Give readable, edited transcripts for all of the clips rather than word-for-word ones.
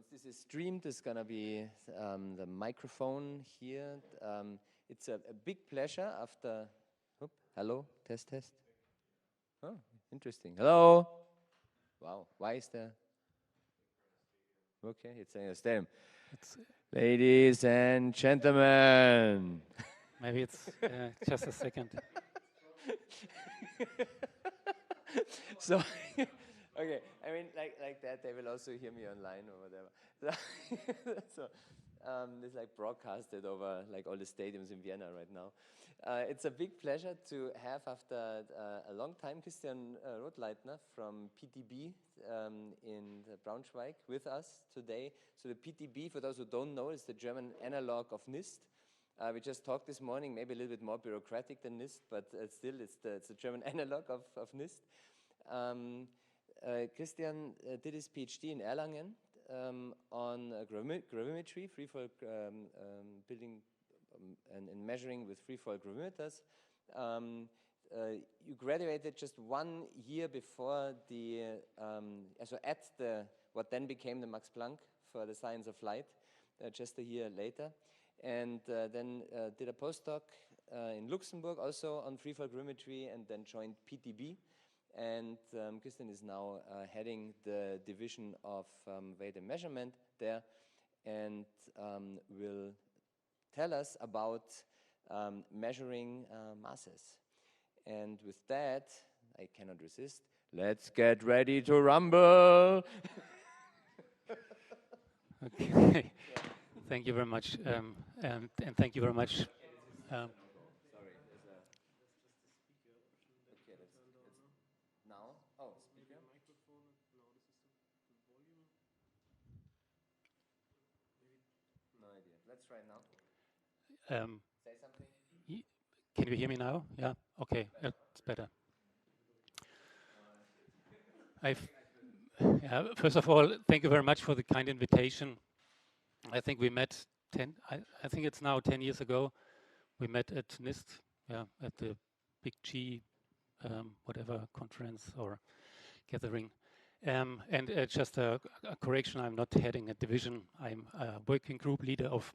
once this is streamed, there's gonna be the microphone here. It's a big pleasure after, hello, test. Oh, interesting. Hello. Wow, why is there? Okay, it's in a stadium. Ladies and gentlemen. Maybe it's just a second. So, okay, I mean, like that, they will also hear me online or whatever. So, it's like broadcasted over like all the stadiums in Vienna right now. It's a big pleasure to have, after a long time, Christian ROTHLEITNER from PTB in Braunschweig with us today. So the PTB, for those who don't know, is the German analog of NIST. We just talked this morning, maybe a little bit more bureaucratic than NIST, but still it's the German analog of NIST. Christian did his PhD in Erlangen on gravimetry, freefall building and measuring with freefall gravimeters. You graduated just 1 year before so at what then became the Max Planck for the science of light, just a year later. And then did a postdoc in Luxembourg also on freefall gravimetry, and then joined PTB. And Christian is now heading the division of weight and measurement there, and will tell us about measuring masses. And with that, I cannot resist. Let's get ready to rumble. Okay. Thank you very much, and thank you very much. Sorry, there's a. Okay, that's now. Oh, speaker. No idea. Let's try now. Say something. Can you hear me now? Yeah. Okay, it's better. First of all, thank you very much for the kind invitation. I think we met I think it's now 10 years ago. We met at NIST, at the Big G, whatever conference or gathering. And just a correction: I'm not heading a division. I'm a working group leader of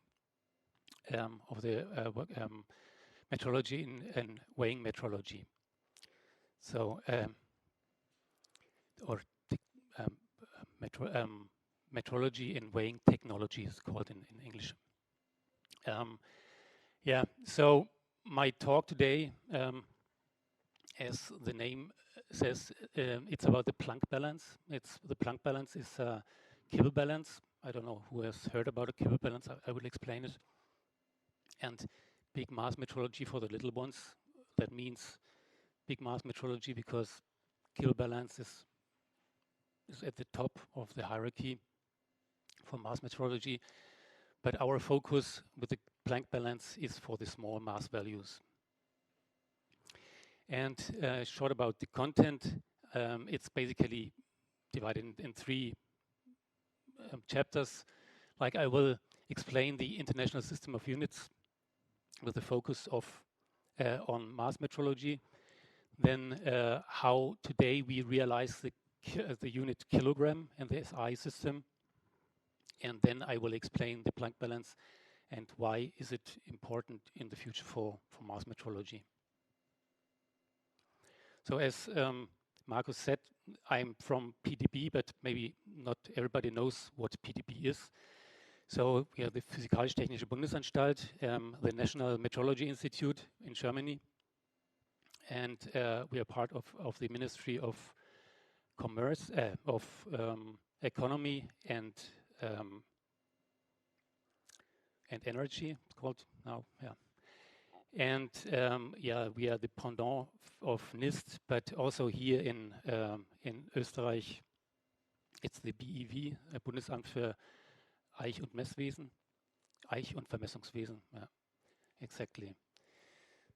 the metrology and weighing metrology. So, metrology and weighing technology is called in English. So my talk today, as the name says, it's about the Planck balance. The Planck balance is a Kibble balance. I don't know who has heard about a Kibble balance. I will explain it. And big mass metrology for the little ones. That means big mass metrology because Kibble balance is at the top of the hierarchy for mass metrology, but our focus with the Planck balance is for the small mass values. And short about the content, it's basically divided in 3 chapters. Like, I will explain the international system of units with the focus on mass metrology. Then how today we realize the unit kilogram and the SI system. And then I will explain the Planck balance and why is it important in the future for mass metrology. So as Markus said, I'm from PTB, but maybe not everybody knows what PTB is. So we are the Physikalisch-Technische Bundesanstalt, the National Metrology Institute in Germany. And we are part of the Ministry of Commerce, Economy and Energy, it's called now, And we are the pendant of NIST, but also here in Österreich, it's the BEW, Bundesamt für Eich- und Messwesen, Eich- und Vermessungswesen, exactly.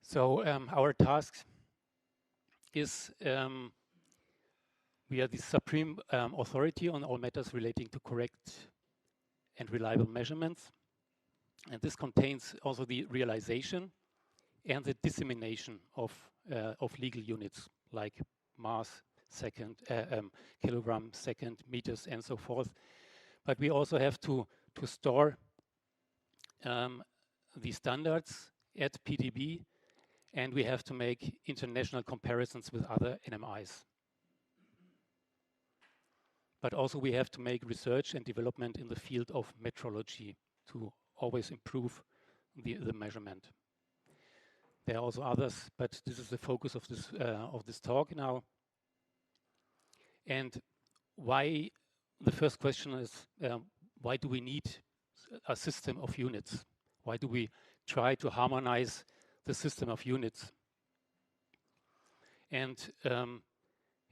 So our task is we are the supreme authority on all matters relating to correct and reliable measurements. And this contains also the realization and the dissemination of legal units like mass, second, kilogram, second, meters, and so forth. but we also have to store the standards at PTB, and we have to make international comparisons with other NMIs. But also we have to make research and development in the field of metrology to always improve the measurement. There are also others, but this is the focus of this talk now. And why, the first question is, why do we need a system of units? Why do we try to harmonize the system of units? And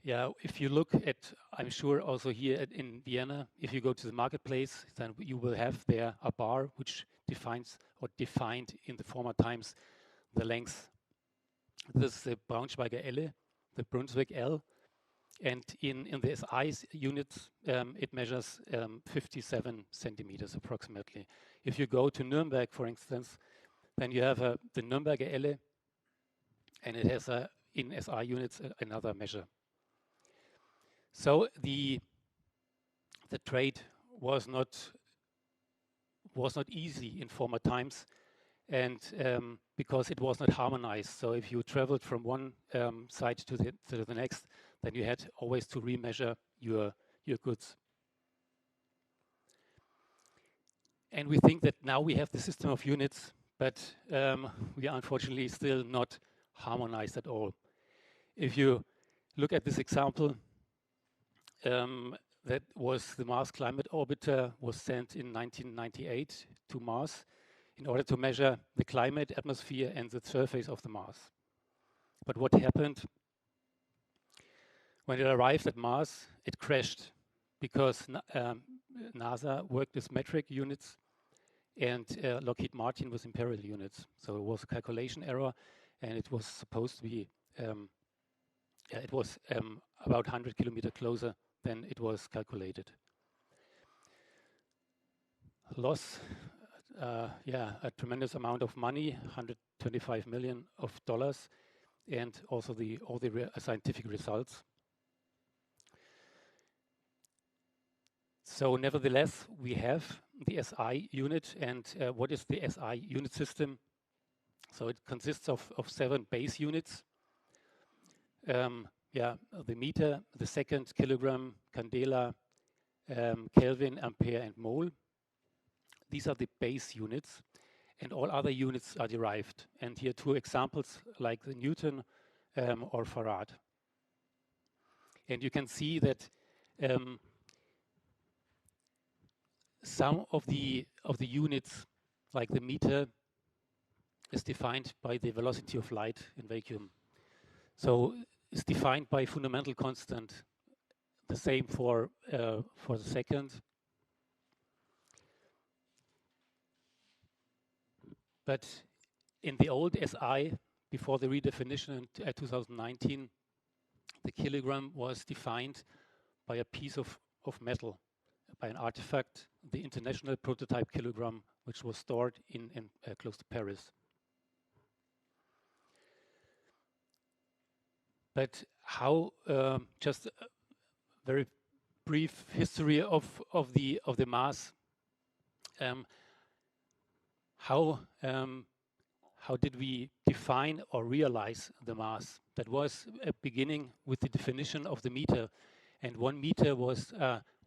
yeah, if you look at, I'm sure also here in Vienna, if you go to the marketplace, then you will have there a bar which defines or defined in the former times the length. This is the Braunschweiger Elle, the Brunswick L, and in the SI units, it measures 57 centimeters approximately. If you go to Nuremberg, for instance, then you have the Nürnberger Elle, and it has in SI units another measure. So the trade was not easy in former times, and because it was not harmonized. So if you traveled from one side to the next, then you had always to remeasure your goods. And we think that now we have the system of units, but we are unfortunately still not harmonized at all. If you look at this example, that was the Mars Climate Orbiter was sent in 1998 to Mars in order to measure the climate, atmosphere, and the surface of the Mars. But what happened? When it arrived at Mars, it crashed because NASA worked with metric units and Lockheed Martin with imperial units. So it was a calculation error, and it was supposed to be, it was about 100 kilometers closer than it was calculated. Loss, a tremendous amount of money, $125 million, and also all the scientific results. So nevertheless, we have the SI unit, and what is the SI unit system? So it consists of 7 base units. The meter, the second, kilogram, candela, Kelvin, ampere, and mole. These are the base units, and all other units are derived. And here 2 examples, like the Newton or Farad. And you can see that some of the units, like the meter, is defined by the velocity of light in vacuum. So it's defined by fundamental constant. The same for the second. But in the old SI, before the redefinition in 2019, the kilogram was defined by a piece of metal, by an artifact, the international prototype kilogram, which was stored in close to Paris. But how? Just a very brief history of the Mars. How did we define or realize the Mars? That was beginning with the definition of the meter, and 1 meter was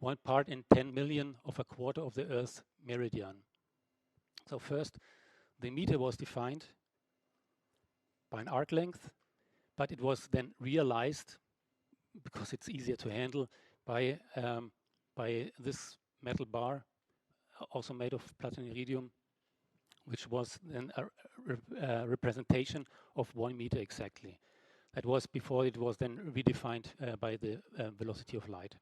1 part in 10 million of a quarter of the Earth's meridian. So first, the meter was defined by an arc length, but it was then realized, because it's easier to handle, by this metal bar, also made of platinum iridium, which was then a representation of 1 meter exactly. That was before it was then redefined by the velocity of light.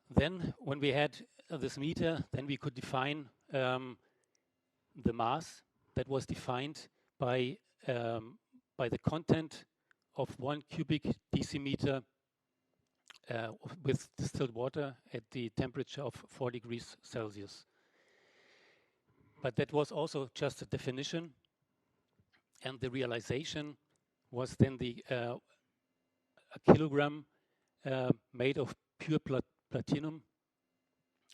Then, when we had this meter, then we could define the mass. That was defined by the content of 1 cubic decimeter with distilled water at the temperature of 4 degrees Celsius. But that was also just a definition, and the realization was then a kilogram made of pure platinum,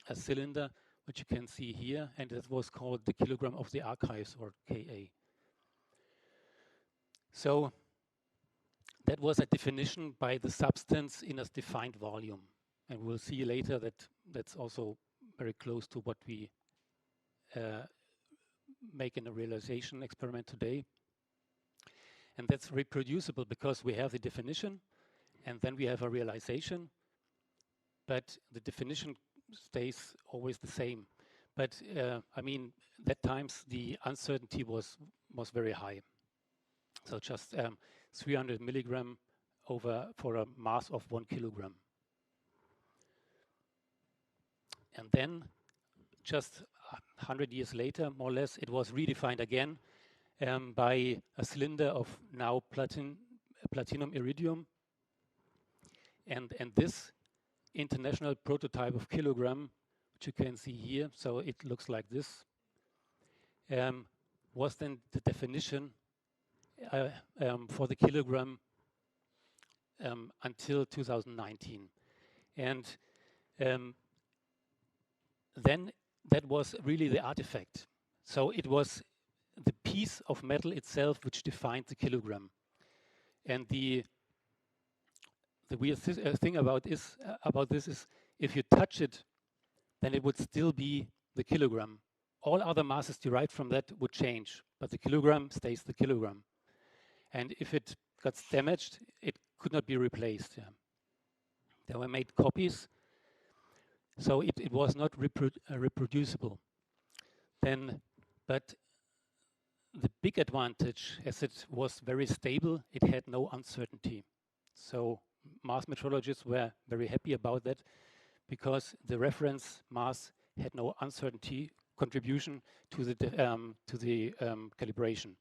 a cylinder, which you can see here, and it was called the kilogram of the archives, or Ka. So that was a definition by the substance in a defined volume. And we'll see later that that's also very close to what we make in a realization experiment today. And that's reproducible because we have the definition and then we have a realization, but the definition stays always the same. But I mean, that times the uncertainty was very high. So just 300 milligram for a mass of 1 kilogram. And then just 100 years later, more or less, it was redefined again by a cylinder of now platinum iridium. And this international prototype of kilogram, which you can see here, so it looks like this, was then the definition for the kilogram until 2019. And then that was really the artifact. So it was the piece of metal itself which defined the kilogram. And the weird thing about this is if you touch it, then it would still be the kilogram. All other masses derived from that would change, but the kilogram stays the kilogram. And if it got damaged, it could not be replaced. Yeah. There were made copies, so it was not reproducible. Then, but the big advantage, as it was very stable, it had no uncertainty. So mass metrologists were very happy about that because the reference mass had no uncertainty contribution to the calibration.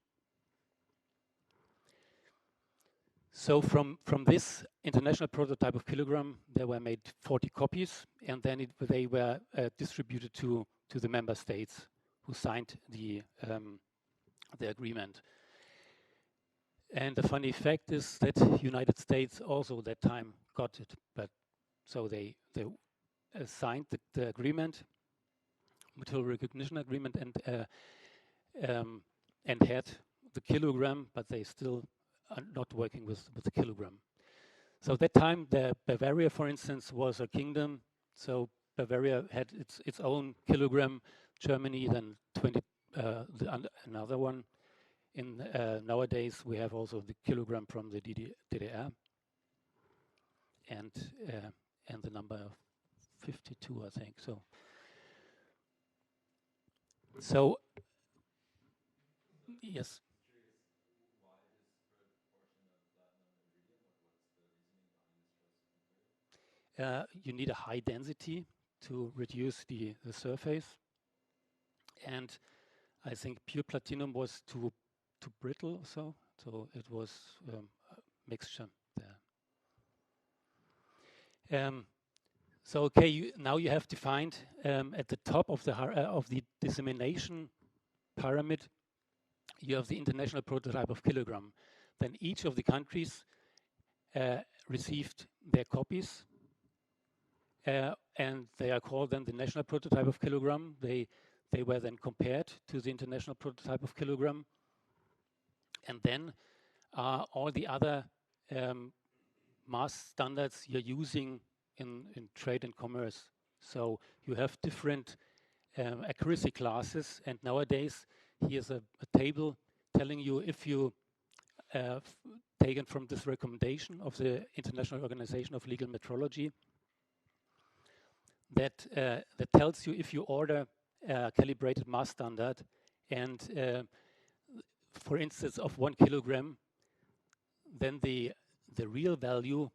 So from this international prototype of kilogram, there were made 40 copies, and then they were distributed to the member states who signed the agreement. And the funny fact is that United States also that time got it, but so they signed the agreement, mutual recognition agreement, and had the kilogram, but they still are not working with the kilogram. So that time, Bavaria, for instance, was a kingdom. So Bavaria had its own kilogram. Germany then another one. In nowadays, we have also the kilogram from the DDR, and the number of 52, I think. So yes. You need a high density to reduce the surface, and I think pure platinum was too brittle, so it was a mixture there. So okay, now you have defined at the top of the dissemination pyramid, you have the international prototype of kilogram. Then each of the countries received their copies. And they are called then the national prototype of kilogram. They were then compared to the international prototype of kilogram. And then all the other mass standards you're using in trade and commerce. So you have different accuracy classes. And nowadays, here's a table telling you if you taken from this recommendation of the International Organization of Legal Metrology, that tells you if you order a calibrated mass standard and for instance of 1 kilogram, then the real value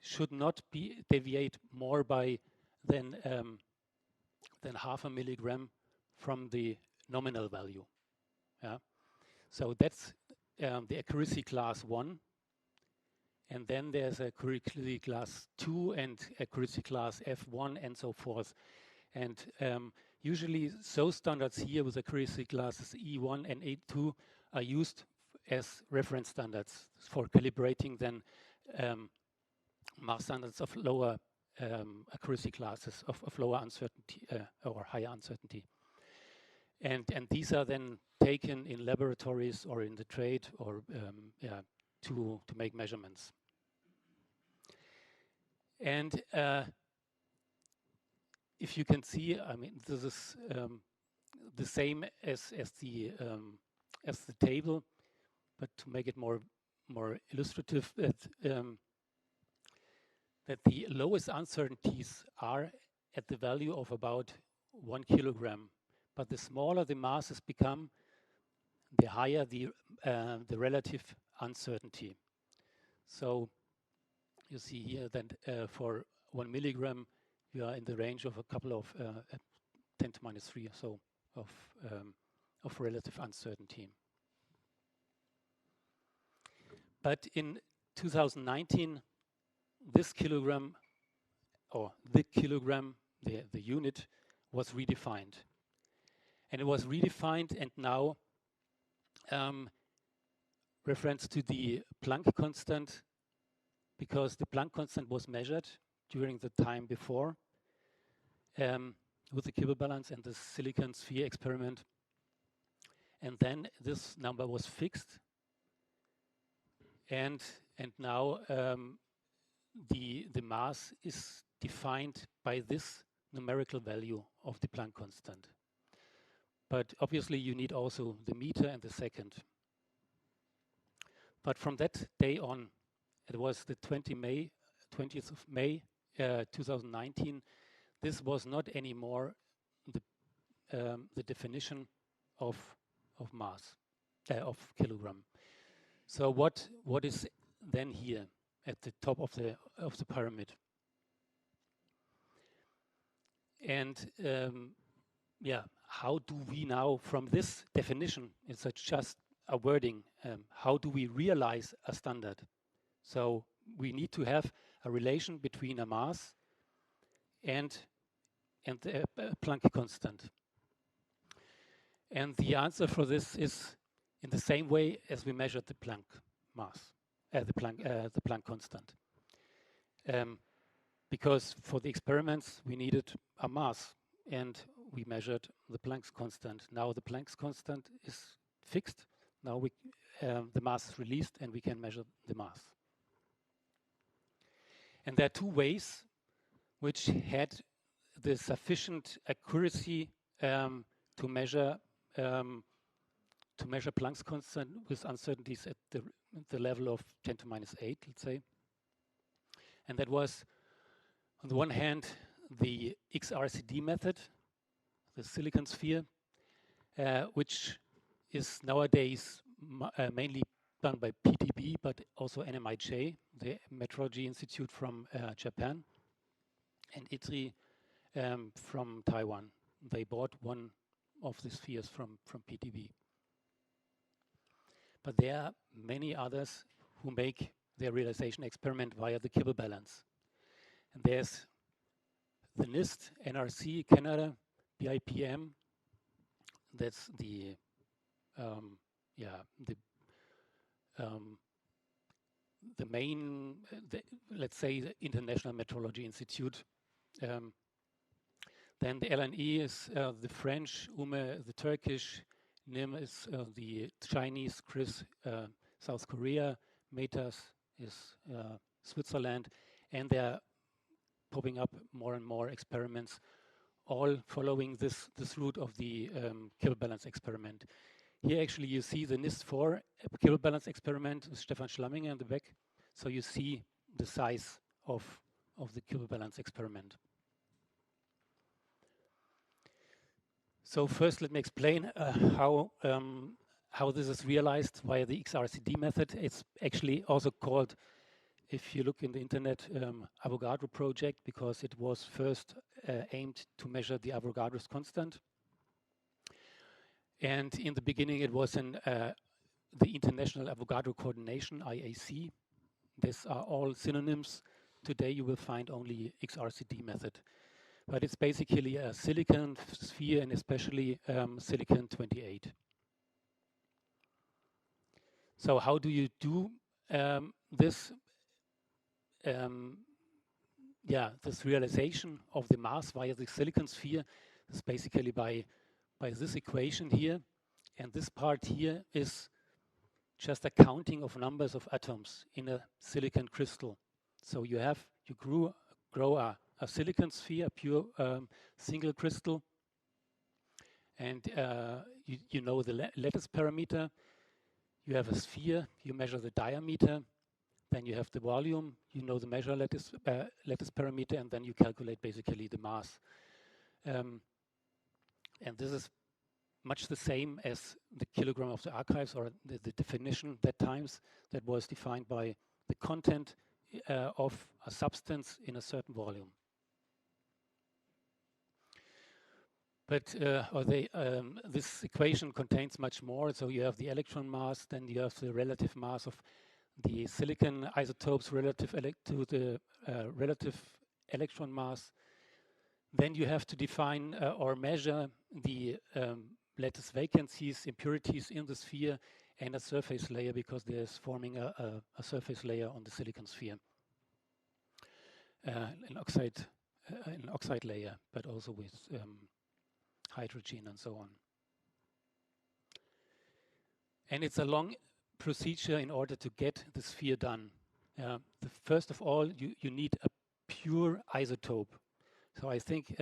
should not be deviate more than half a milligram from the nominal value. Yeah. So that's the accuracy class 1. And then there's accuracy class 2 and accuracy class F1 and so forth. And usually those standards here with accuracy classes E1 and E2 are used as reference standards for calibrating then mass standards of lower accuracy classes of lower uncertainty or higher uncertainty. And these are then taken in laboratories or in the trade or to make measurements. And if you can see, I mean, this is the same as the table, but to make it more illustrative, that the lowest uncertainties are at the value of about 1 kilogram. But the smaller the masses become, the higher the relative uncertainty. So you see here that for 1 milligram, you are in the range of a couple of 10 to minus 3 or so of relative uncertainty. But in 2019, this kilogram, or the kilogram, the unit, was redefined. And it was redefined and now reference to the Planck constant, because the Planck constant was measured during the time before with the Kibble balance and the silicon sphere experiment. And then this number was fixed. And now the mass is defined by this numerical value of the Planck constant. But obviously you need also the meter and the second. But from that day on, it was the 20th of May 2019, this was not anymore the definition of mass, of kilogram. So what is then here at the top of the pyramid? And how do we now, from this definition, it's just a wording, how do we realize a standard? So we need to have a relation between a mass and the Planck constant. And the answer for this is in the same way as we measured the Planck mass, the Planck constant. Because for the experiments we needed a mass, and we measured the Planck's constant. Now the Planck's constant is fixed. Now the mass is released, and we can measure the mass. And there are two ways which had the sufficient accuracy to measure Planck's constant with uncertainties at the level of 10 to minus 8, let's say. And that was, on the one hand, the XRCD method, the silicon sphere, which is nowadays mainly done by PTB, but also NMIJ, the Metrology Institute from Japan, and ITRI from Taiwan. They bought one of the spheres from PTB. But there are many others who make their realization experiment via the Kibble balance. And there's the NIST, NRC, Canada, BIPM. That's the main, let's say, the International Metrology Institute. Then the LNE is the French, UME the Turkish, NIM is the Chinese, CRIS South Korea, METAS is Switzerland, and they're popping up more and more experiments, all following this route of the Kibble balance experiment. Here actually you see the NIST-4 Kibble balance experiment with Stefan Schlamminger in the back. So you see the size of the Kibble balance experiment. So first let me explain how this is realized via the XRCD method. It's actually also called, if you look in the internet, Avogadro project, because it was first aimed to measure the Avogadro's constant. And in the beginning it was in the International Avogadro Coordination, IAC. These are all synonyms. Today you will find only XRCD method. But it's basically a silicon sphere, and especially silicon 28. So how do you do this? this realization of the mass via the silicon sphere is basically by this equation here, and this part here is just a counting of numbers of atoms in a silicon crystal. So you grow a silicon sphere, a pure single crystal, and you know the lattice parameter. You have a sphere, you measure the diameter, then you have the volume, you know the measure lattice parameter, and then you calculate basically the mass. And this is much the same as the kilogram of the archives, or the definition that times that was defined by the content of a substance in a certain volume. But this equation contains much more. So you have the electron mass, then you have the relative mass of the silicon isotopes relative to the relative electron mass. Then you have to define or measure the lattice vacancies, impurities in the sphere, and a surface layer, because there's forming a surface layer on the silicon sphere, an oxide layer, but also with hydrogen and so on. And it's a long procedure in order to get the sphere done. First of all, you need a pure isotope. So I think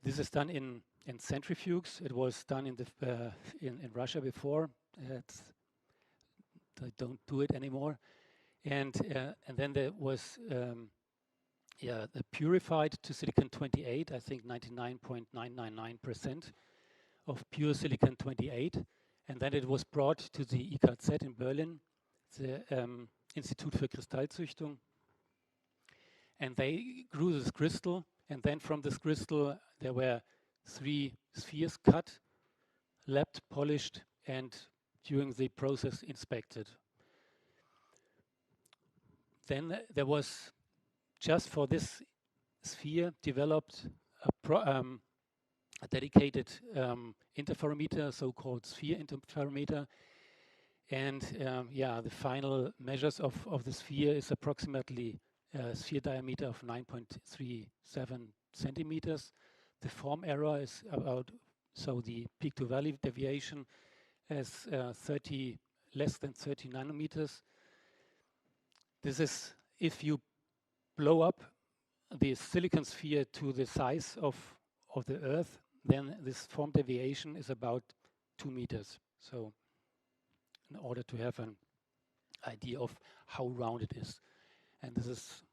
this is done in centrifuges. It was done in Russia before. They don't do it anymore. And then there was the purified to silicon-28, I think 99.999% of pure silicon-28. And then it was brought to the IKZ in Berlin, the Institut für Kristallzüchtung. And they grew this crystal. And then from this crystal, there were 3 spheres cut, lapped, polished, and during the process inspected. Then there was, just for this sphere, developed a dedicated interferometer, so-called sphere interferometer. And the final measures of the sphere is approximately a sphere diameter of 9.37 centimeters. The form error is about, so the peak to valley deviation is less than 30 nanometers. This is if you blow up the silicon sphere to the size of the Earth, then this form deviation is about 2 meters. So in order to have an idea of how round it is. And this is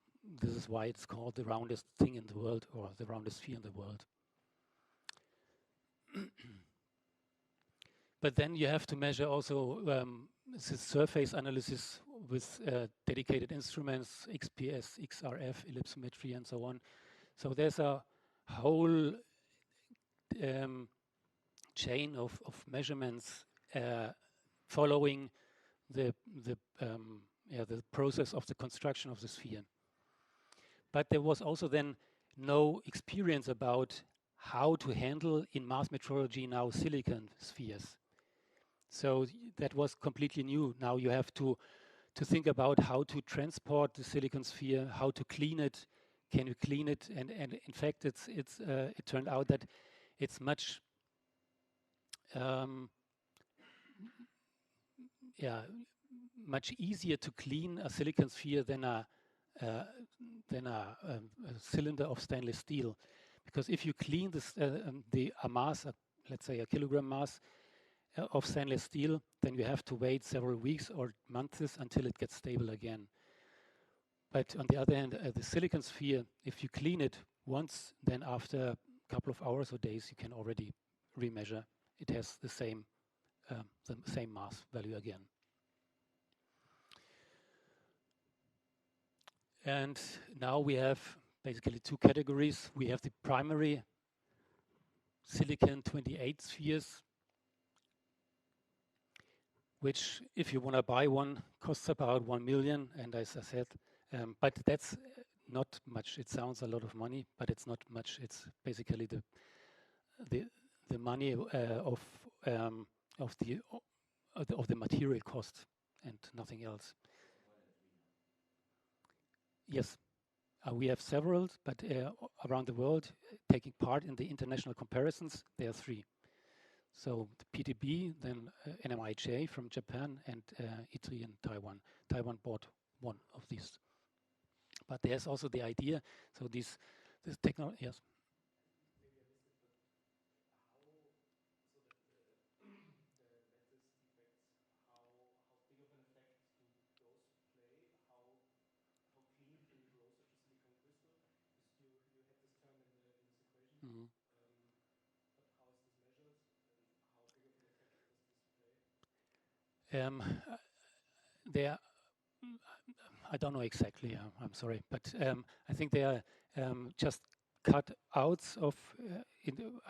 why it's called the roundest thing in the world, or the roundest sphere in the world. But then you have to measure also the surface analysis with dedicated instruments, XPS, XRF, ellipsometry, and so on. So there's a whole chain of measurements following the process of the construction of the sphere. But there was also then no experience about how to handle in mass metrology now silicon spheres. So that was completely new. Now you have to think about how to transport the silicon sphere, how to clean it. Can you clean it? And in fact, it turned out that it's much much easier to clean a silicon sphere than a cylinder of stainless steel, because if you clean this, a mass, let's say a kilogram mass of stainless steel, then you have to wait several weeks or months until it gets stable again. But on the other hand, the silicon sphere, if you clean it once, then after a couple of hours or days, you can already remeasure. It has the same mass value again. And now we have basically 2 categories. We have the primary silicon-28 spheres, which, if you want to buy one, costs about 1 million. And as I said, but that's not much. It sounds a lot of money, but it's not much. It's basically the money of the material cost and nothing else. Yes, We have several, but around the world, taking part in the international comparisons, there are 3. So the PTB, then NMIJ from Japan, and ITRI in Taiwan. Taiwan bought one of these. But there's also the idea, so this technology, yes? Maybe I missed it, but how, so that the lattice defects, how big of an effect do those play? How clean can you grow such a silicon crystal? Because you had this term in this equation. Mm-hmm. But how is this measured, and how big of an effect does this play? There, I don't know exactly. I'm sorry, but I think they are just cut outs of.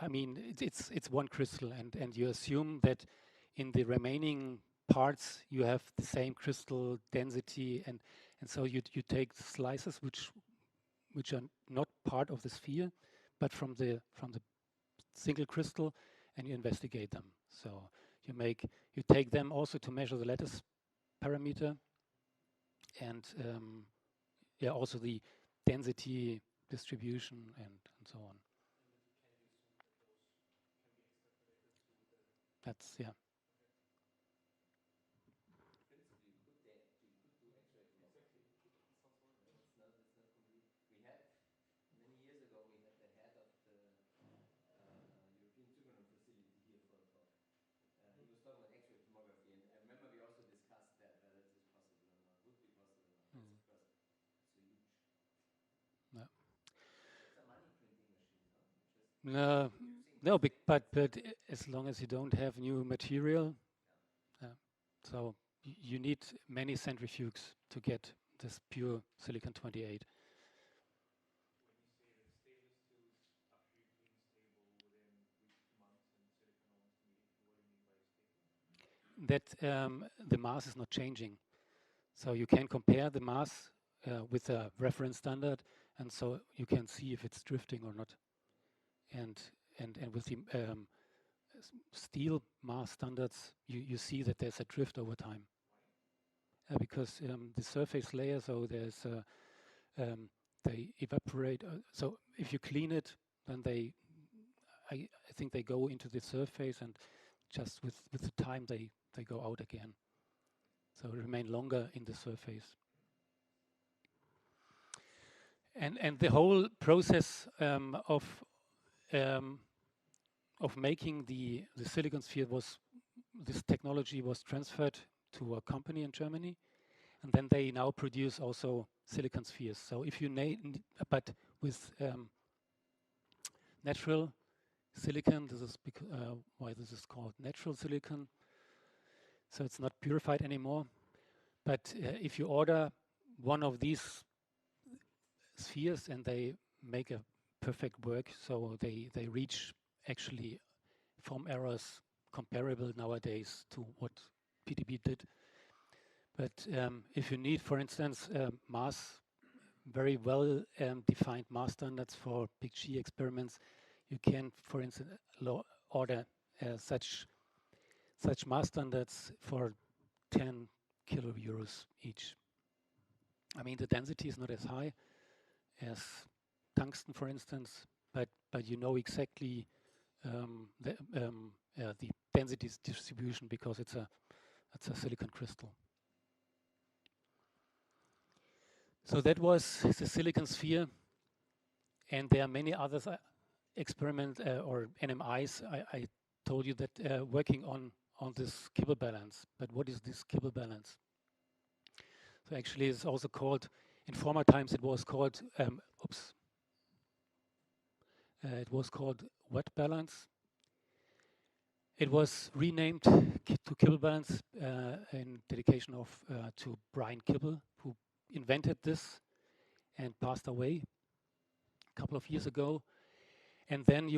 I mean, it's one crystal, and you assume that in the remaining parts you have the same crystal density, and so you take slices which are not part of the sphere, but from the single crystal, and you investigate them. So you take them also to measure the lattice parameter, and yeah, also the density distribution and so on. And can you assume that those can be extrapolated to the... That's, yeah. Principally, you could do X-ray tomography. Exactly. That sounds horrible. It's not complete. We had, many years ago, we had the head of the European Tucumán facility here for a talk. He was talking about X-ray tomography, and I remember we also discussed that, whether it is possible or not, would be possible or not. That's of course so huge. No. It's a money printing machine, huh? Just No, but as long as you don't have new material, so you need many centrifuges to get this pure silicon-28. When you say that stainless steels actually being stable within which months and silicon almost immediately, what do you mean by stable? That the mass is not changing. So you can compare the mass with a reference standard, and so you can see if it's drifting or not. And with the steel mass standards, you see that there's a drift over time. Because the surface layer, so there's they evaporate. So if you clean it, then I think they go into the surface, and just with the time they go out again. So remain longer in the surface. And the whole process of making the silicon sphere this technology was transferred to a company in Germany, and then they now produce also silicon spheres. So if you but with natural silicon, this is why this is called natural silicon. So it's not purified anymore. But if you order one of these spheres and they make a perfect work, so they reach actually form errors comparable nowadays to what PTB did. But if you need, for instance, very well defined mass standards for big G experiments, you can, for instance, order such mass standards for 10 kilo euros each. I mean, the density is not as high as tungsten, for instance, but you know exactly the density distribution because it's a silicon crystal. So that was the silicon sphere, and there are many others experiment or NMIs. I told you that working on this Kibble balance. But what is this Kibble balance? So actually, it's also called, in former times, it was called it was called wet balance. It was renamed to Kibble balance in dedication of to Brian Kibble, who invented this and passed away a couple of years ago. And then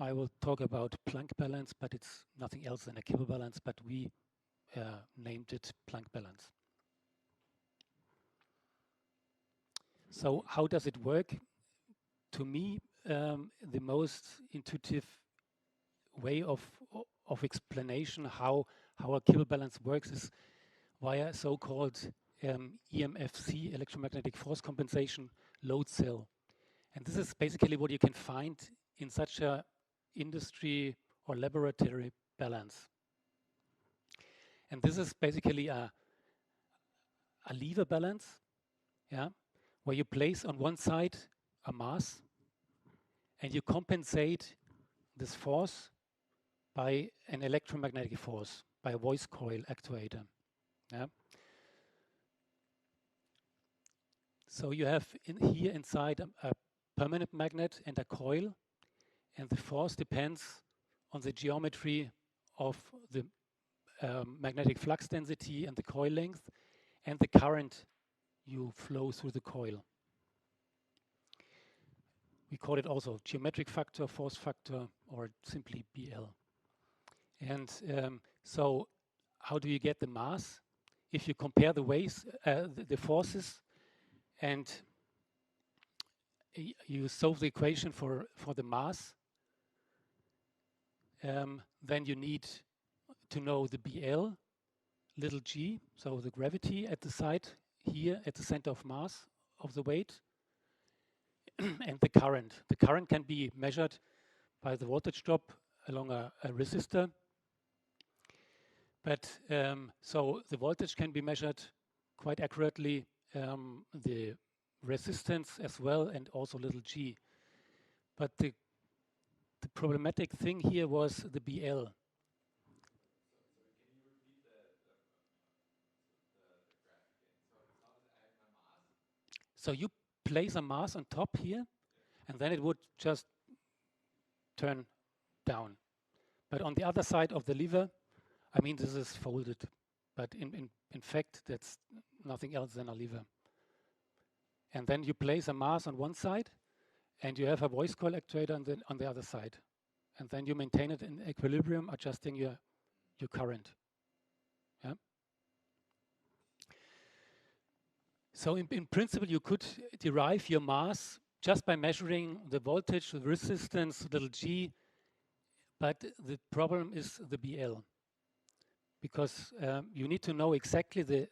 I will talk about Planck balance, but it's nothing else than a Kibble balance, but we named it Planck balance. So how does it work? To me, the most intuitive way of explanation how a Kibble balance works is via so-called EMFC, electromagnetic force compensation load cell. And this is basically what you can find in such a industry or laboratory balance. And this is basically a lever balance, yeah, where you place on one side a mass and you compensate this force by an electromagnetic force, by a voice coil actuator. Yeah. So you have here inside a permanent magnet and a coil, and the force depends on the geometry of the magnetic flux density and the coil length and the current you flow through the coil. We call it also geometric factor, force factor, or simply BL. And so how do you get the mass? If you compare the ways, the forces, and you solve the equation for the mass, then you need to know the BL, little g, so the gravity at the site here at the center of mass of the weight, and the current. The current can be measured by the voltage drop along a resistor. But so the voltage can be measured quite accurately, the resistance as well, and also little g. But the problematic thing here was the BL. So you place a mass on top here, and then it would just turn down. But on the other side of the lever, I mean, this is folded, but in fact, that's nothing else than a lever. And then you place a mass on one side, and you have a voice coil actuator on the other side. And then you maintain it in equilibrium, adjusting your current. Yeah? So in principle, you could derive your mass just by measuring the voltage, the resistance, little g, but the problem is the BL. Because you need to know exactly the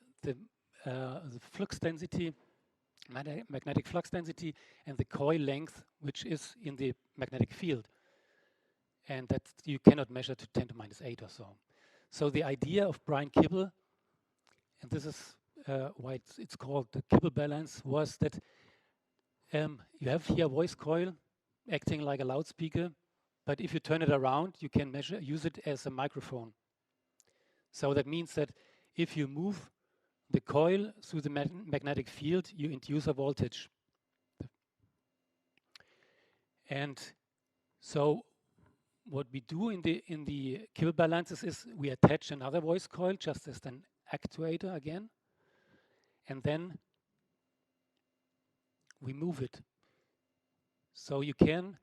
flux density, magnetic flux density, and the coil length, which is in the magnetic field. And that you cannot measure to 10 to minus 8 or so. So the idea of Brian Kibble, and this is why it's called the Kibble balance, was that you have here a voice coil acting like a loudspeaker, but if you turn it around, you can use it as a microphone. So that means that if you move the coil through the magnetic field, you induce a voltage. And so what we do in the Kibble balances is we attach another voice coil just as an actuator again, and then we move it. So you can,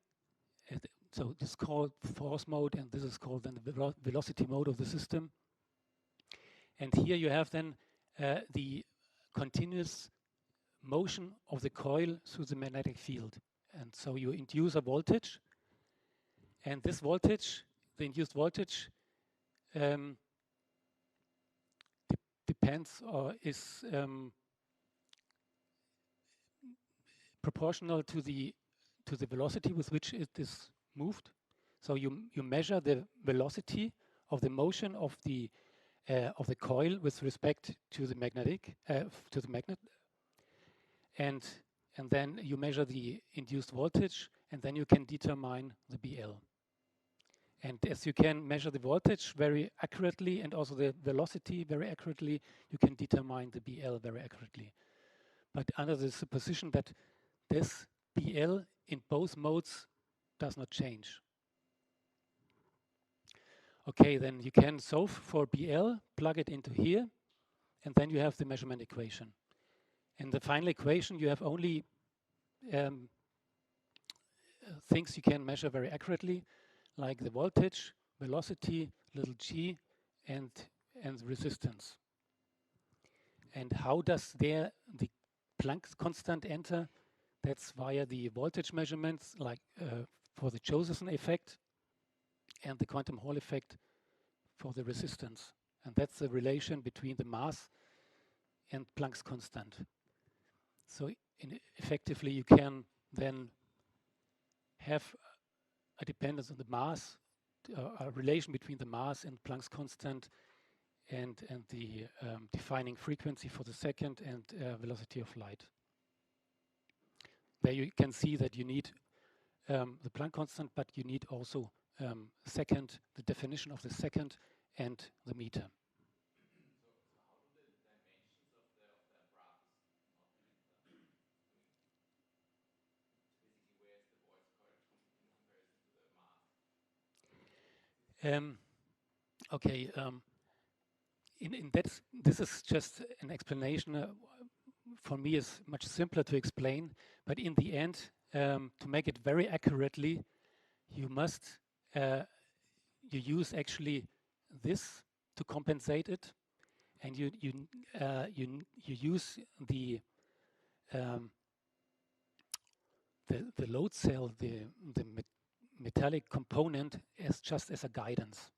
so this is called force mode, and this is called then the velocity mode of the system. And here you have then the continuous motion of the coil through the magnetic field. And so you induce a voltage, and this voltage, the induced voltage, depends or is proportional to the velocity with which it is moved. So you measure the velocity of the motion of the coil with respect to the magnet, and then you measure the induced voltage, and then you can determine the BL. And as you can measure the voltage very accurately and also the velocity very accurately, you can determine the BL very accurately. But under the supposition that this BL in both modes does not change. Okay, then you can solve for BL, plug it into here, and then you have the measurement equation. In the final equation, you have only things you can measure very accurately, like the voltage, velocity, little g, and resistance. And how does the Planck constant enter? That's via the voltage measurements, like for the Josephson effect, and the quantum Hall effect for the resistance. And that's the relation between the mass and Planck's constant. So effectively, you can then have a dependence on the mass, a relation between the mass and Planck's constant, and the defining frequency for the second and velocity of light. There you can see that you need the Planck constant, but you need also second, the definition of the second and the meter. So how do the dimensions of the apparatus not differ? Basically, where is the voice current in comparison to the mass? Okay, in that, this is just an explanation. For me, is much simpler to explain. But in the end, to make it very accurately, you must you use actually this to compensate it, and you use the load cell, the metallic component, as just as a guidance,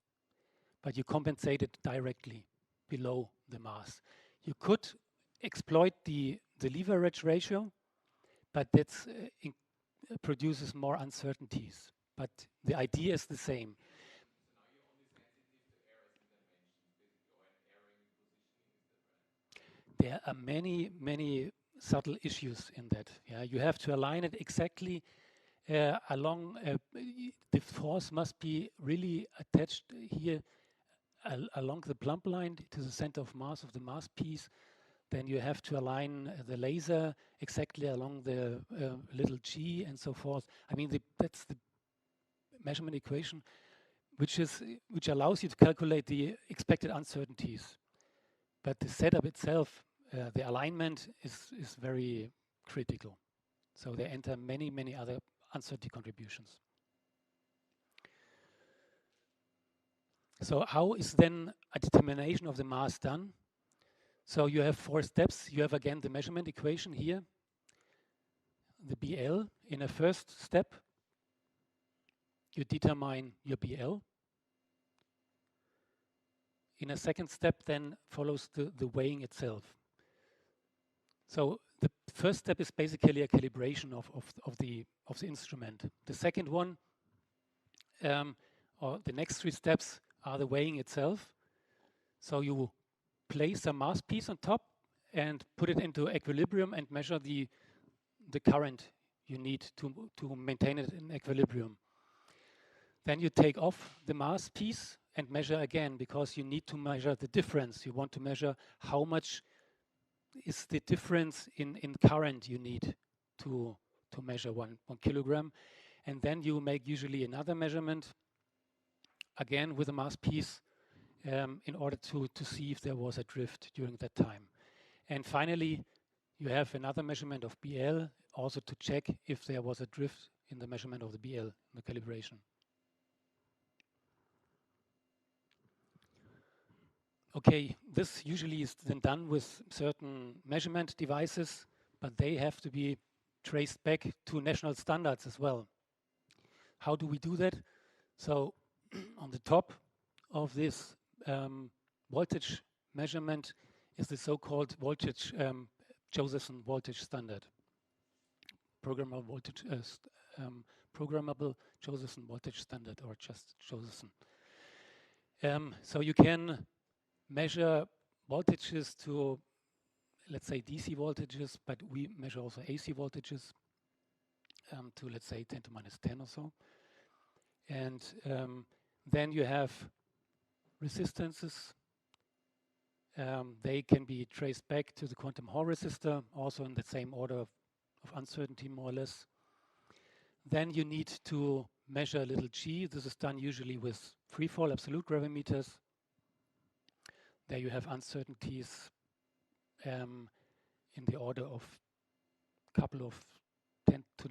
but you compensate it directly below the mass. You could exploit the leverage ratio, but that produces more uncertainties. But the idea is the same. So now you're only sensitive to errors in dimensions, basically, or an error in positioning, is that right? There are many subtle issues in that. Yeah, you have to align it exactly along. The force must be really attached here along the plumb line to the center of mass of the mass piece. Then you have to align the laser exactly along the little g and so forth. I mean, that's the measurement equation, which allows you to calculate the expected uncertainties. But the setup itself, the alignment is very critical. So there enter many other uncertainty contributions. So how is then a determination of the mass done? So you have 4 steps. You have again the measurement equation here, the BL. In a first step, you determine your BL. In a second step, then follows the weighing itself. So the first step is basically a calibration of the instrument. The second one, or the next 3 steps, are the weighing itself. So you place a mass piece on top and put it into equilibrium and measure the current you need to maintain it in equilibrium. Then you take off the mass piece and measure again, because you need to measure the difference. You want to measure how much is the difference in current you need to measure 1 kilogram. And then you make usually another measurement, again with a mass piece, in order to see if there was a drift during that time. And finally, you have another measurement of BL, also to check if there was a drift in the measurement of the BL, the calibration. Okay, this usually is then done with certain measurement devices, but they have to be traced back to national standards as well. How do we do that? So on the top of this voltage measurement is the so-called voltage Josephson voltage standard, programmable Josephson voltage standard, or just Josephson. So you can measure voltages to, let's say, DC voltages, but we measure also AC voltages to, let's say, 10 to minus 10 or so. And then you have resistances. They can be traced back to the quantum Hall resistor, also in the same order of uncertainty, more or less. Then you need to measure a little g. This is done usually with freefall absolute gravimeters. There you have uncertainties in the order of a couple of 10 to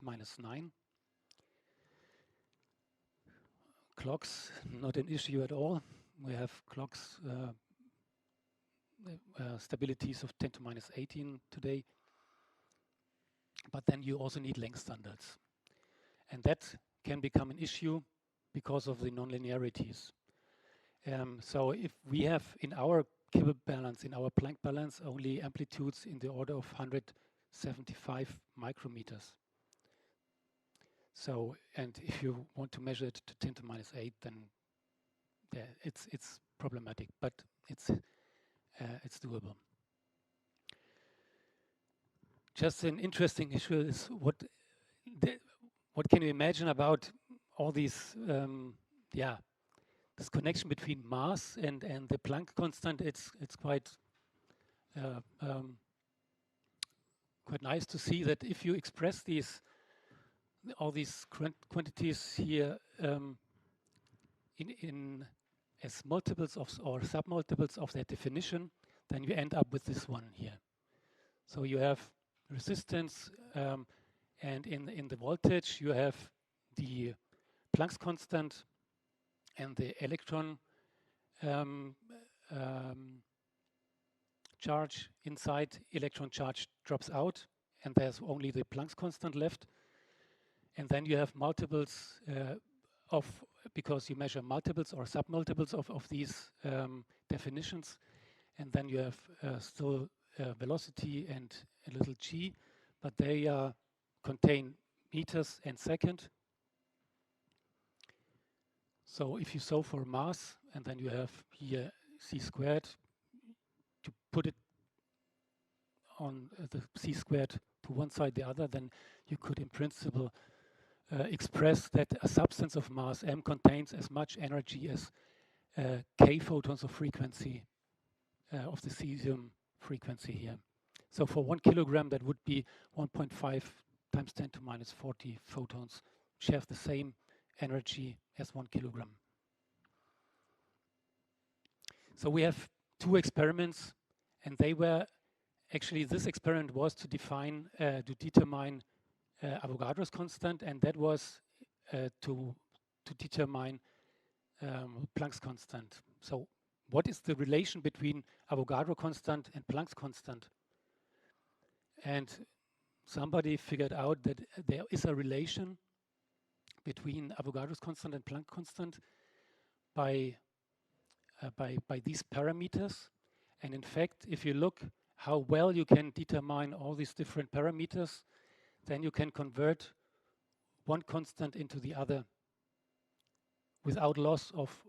minus 9. Clocks, not an issue at all. We have clocks, stabilities of 10 to minus 18 today. But then you also need length standards. And that can become an issue because of the nonlinearities. So if we have in our Kibble balance, in our Planck balance, only amplitudes in the order of 175 micrometers. So, and if you want to measure it to 10 to minus 8, then it's problematic, but it's doable. Just an interesting issue is what can you imagine about all these, this connection between mass and the Planck constant. It's quite quite nice to see that if you express all these quantities here in as multiples of or submultiples of their definition, then you end up with this one here. So you have resistance, and in the voltage you have the Planck's constant and the electron charge inside. Electron charge drops out, and there's only the Planck's constant left. And then you have multiples because you measure multiples or submultiples of these definitions. And then you have still velocity and a little g, but they contain meters and second. So if you solve for mass, and then you have here c squared, to put it on the c squared to one side, the other, then you could in principle express that a substance of mass m contains as much energy as k photons of frequency of the cesium frequency here. So for 1 kilogram, that would be 1.5 times 10 to minus 40 photons, which have the same energy as 1 kilogram. So we have two experiments, and they were actually, this experiment was to determine Avogadro's constant, and that was to determine Planck's constant. So what is the relation between Avogadro constant and Planck's constant? And somebody figured out that there is a relation between Avogadro's constant and Planck constant by these parameters. And in fact, if you look how well you can determine all these different parameters, then you can convert one constant into the other without loss of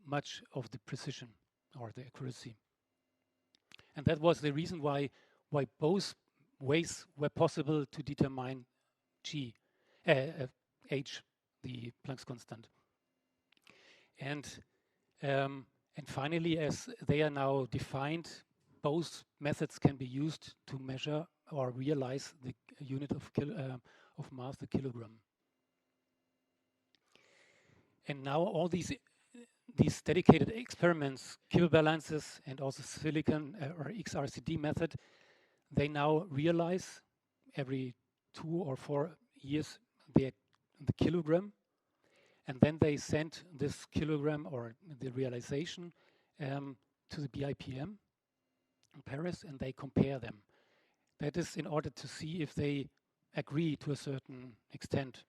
much of the precision or the accuracy. And that was the reason why both ways were possible to determine h, the Planck's constant. And finally, as they are now defined, both methods can be used to measure or realize the unit of mass, the kilogram. And now all these dedicated experiments, Kibble balances, and also silicon or XRCD method, they now realize every 2 or 4 years the kilogram, and then they send this kilogram or the realization to the BIPM in Paris, and they compare them. That is in order to see if they agree to a certain extent.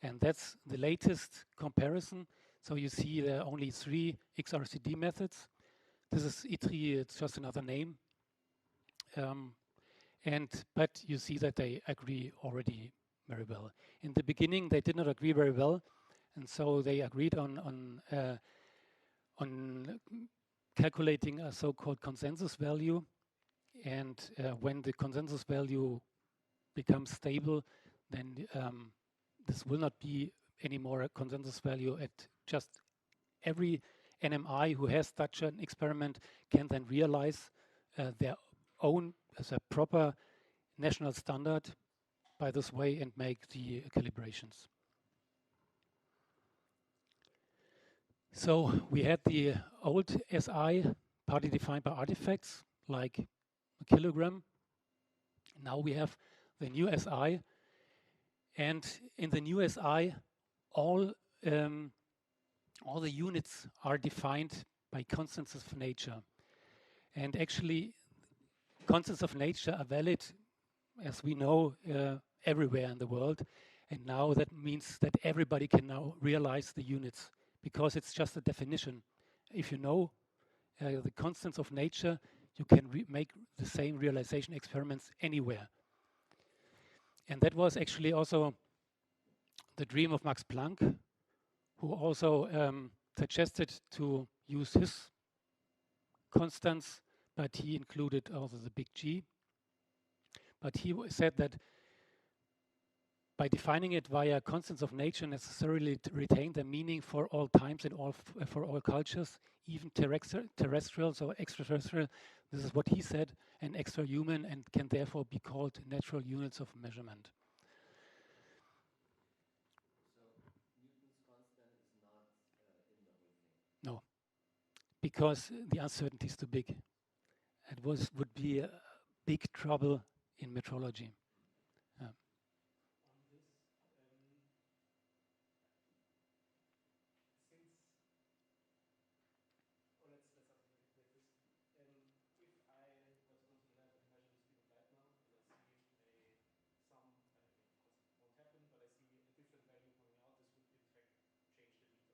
And that's the latest comparison. So you see there are only 3 XRCD methods. This is ITRI, it's just another name. But you see that they agree already very well. In the beginning, they did not agree very well, and so they agreed on calculating a so-called consensus value. And when the consensus value becomes stable, then this will not be anymore a consensus value at just every NMI who has such an experiment can then realize their own as a proper national standard by this way and make the calibrations. So we had the old SI partly defined by artifacts like a kilogram. Now we have the new SI, and in the new SI, all the units are defined by constants of nature. And actually, constants of nature are valid, as we know, everywhere in the world. And now that means that everybody can now realize the units, because it's just a definition. If you know the constants of nature, you can make the same realization experiments anywhere. And that was actually also the dream of Max Planck, who also suggested to use his constants, but he included also the big G. But he said that by defining it via constants of nature, necessarily retain their meaning for all times and for all cultures, even terrestrial, so extraterrestrial. This is what he said, and extra-human, and can therefore be called natural units of measurement. So Newton's constant is not in the whole thing. No, because the uncertainty is too big. It would be a big trouble in metrology. On this, since, or let's ask it like this. If I were to go to the lab and measure the speed of light now, and I see some, of course it won't happen, but I see a different value coming out, this would in fact change the meter now.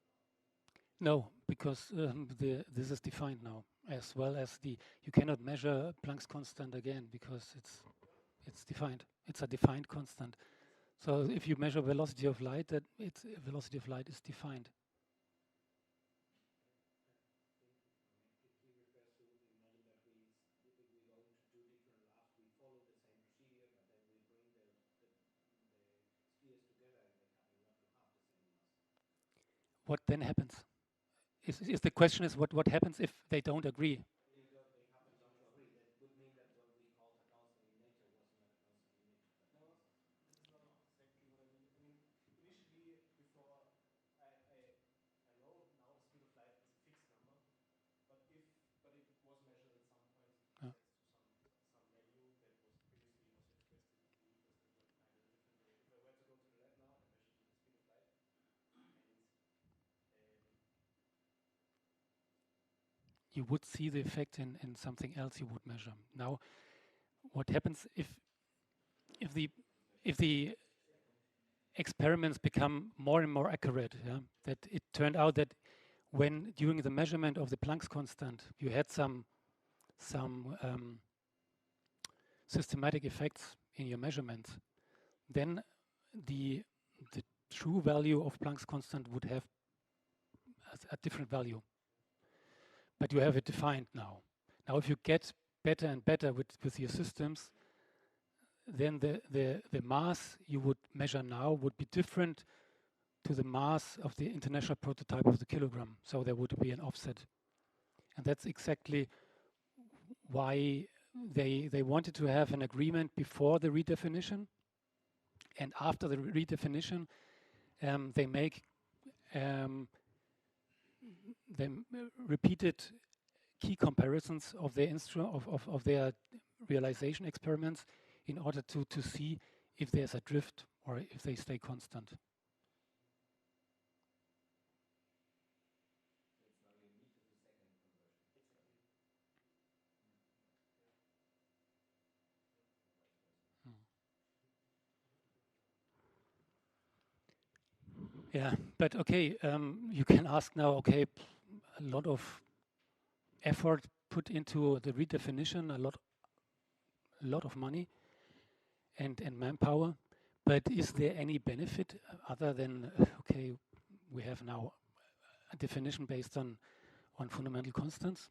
No, because this is defined now, as well as you cannot measure Planck's constant again because it's defined. It's a defined constant. So if you measure velocity of light, velocity of light is defined. He refers to, imagine that we go into two different labs, we follow the same procedure, but then we bring the spheres together and they happen not to have the same mass. What then happens? Is the question is what happens if they don't agree? They happen not to agree. That would mean that what we call a constant in nature was not a constant in nature. But No, this is not exactly what I mean. I mean, initially, before I know now the speed of light is a fixed number, but it was measured at some point, it sets to some value that was previously also expressed in meters that were defined in a different way. If I were to go to the lab now and measure the speed of light, and you would see the effect in something else you would measure. Now, what happens if the experiments become more and more accurate? Yeah? That it turned out that when during the measurement of the Planck's constant, you had some systematic effects in your measurements, then the true value of Planck's constant would have a different value. But you have it defined now. Now, if you get better and better with your systems, then the mass you would measure now would be different to the mass of the international prototype of the kilogram. So there would be an offset. And that's exactly why they wanted to have an agreement before the redefinition. And after the redefinition, they make repeated key comparisons of their of their realization experiments in order to see if there's a drift or if they stay constant. It's now your meter to second conversion. exactly. Yeah, but okay, you can ask now, okay, a lot of effort put into the redefinition, a lot of money and manpower, but is there any benefit other than, okay, we have now a definition based on fundamental constants?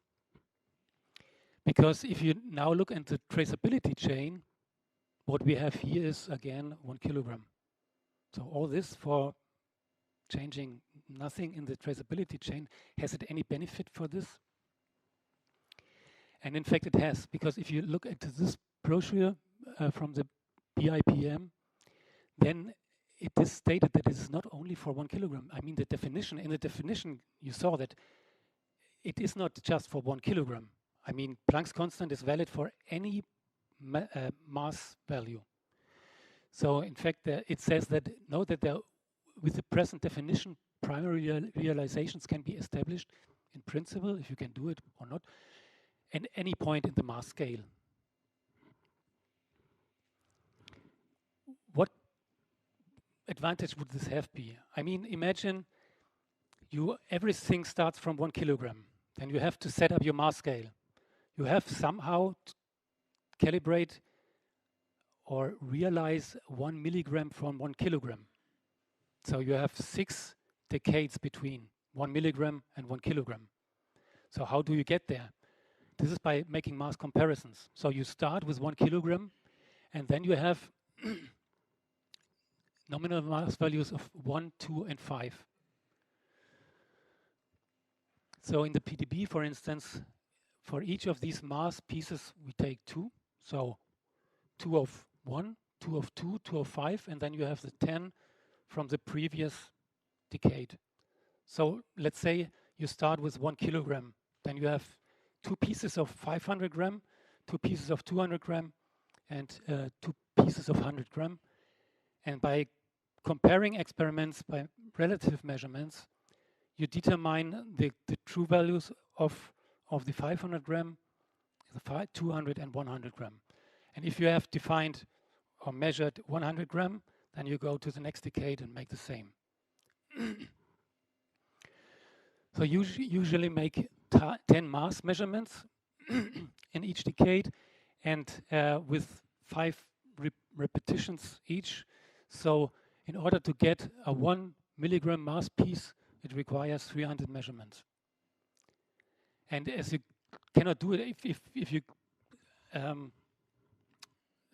Because if you now look at the traceability chain, what we have here is again 1 kilogram. So all this for changing nothing in the traceability chain. Has it any benefit for this? And in fact it has, because if you look at this brochure from the BIPM, then it is stated that it is not only for 1 kilogram. I mean, in the definition you saw that it is not just for 1 kilogram. I mean, Planck's constant is valid for any mass value. So in fact, it says that with the present definition, primary realizations can be established in principle, if you can do it or not, at any point in the mass scale. What advantage would this have be? I mean, imagine everything starts from 1 kilogram. then you have to set up your mass scale. You have somehow to calibrate or realize 1 milligram from 1 kilogram. So you have 6 decades between 1 milligram and 1 kilogram. So how do you get there? This is by making mass comparisons. So you start with 1 kilogram, and then you have nominal mass values of 1, 2, and 5. So in the PTB, for instance, for each of these mass pieces, we take 2. So 2 of 1, 2 of 2, 2 of 5, and then you have the 10 from the previous decade. So let's say you start with 1 kilogram. Then you have 2 pieces of 500 gram, 2 pieces of 200 gram, and 2 pieces of 100 gram. And by comparing experiments by relative measurements, you determine the true values of the 500 gram, the 200 and 100 gram. And if you have defined or measured 100 gram, then you go to the next decade and make the same. So usually make 10 mass measurements in each decade, and with 5 repetitions each. So in order to get a 1 milligram mass piece, it requires 300 measurements. And as you cannot do it if you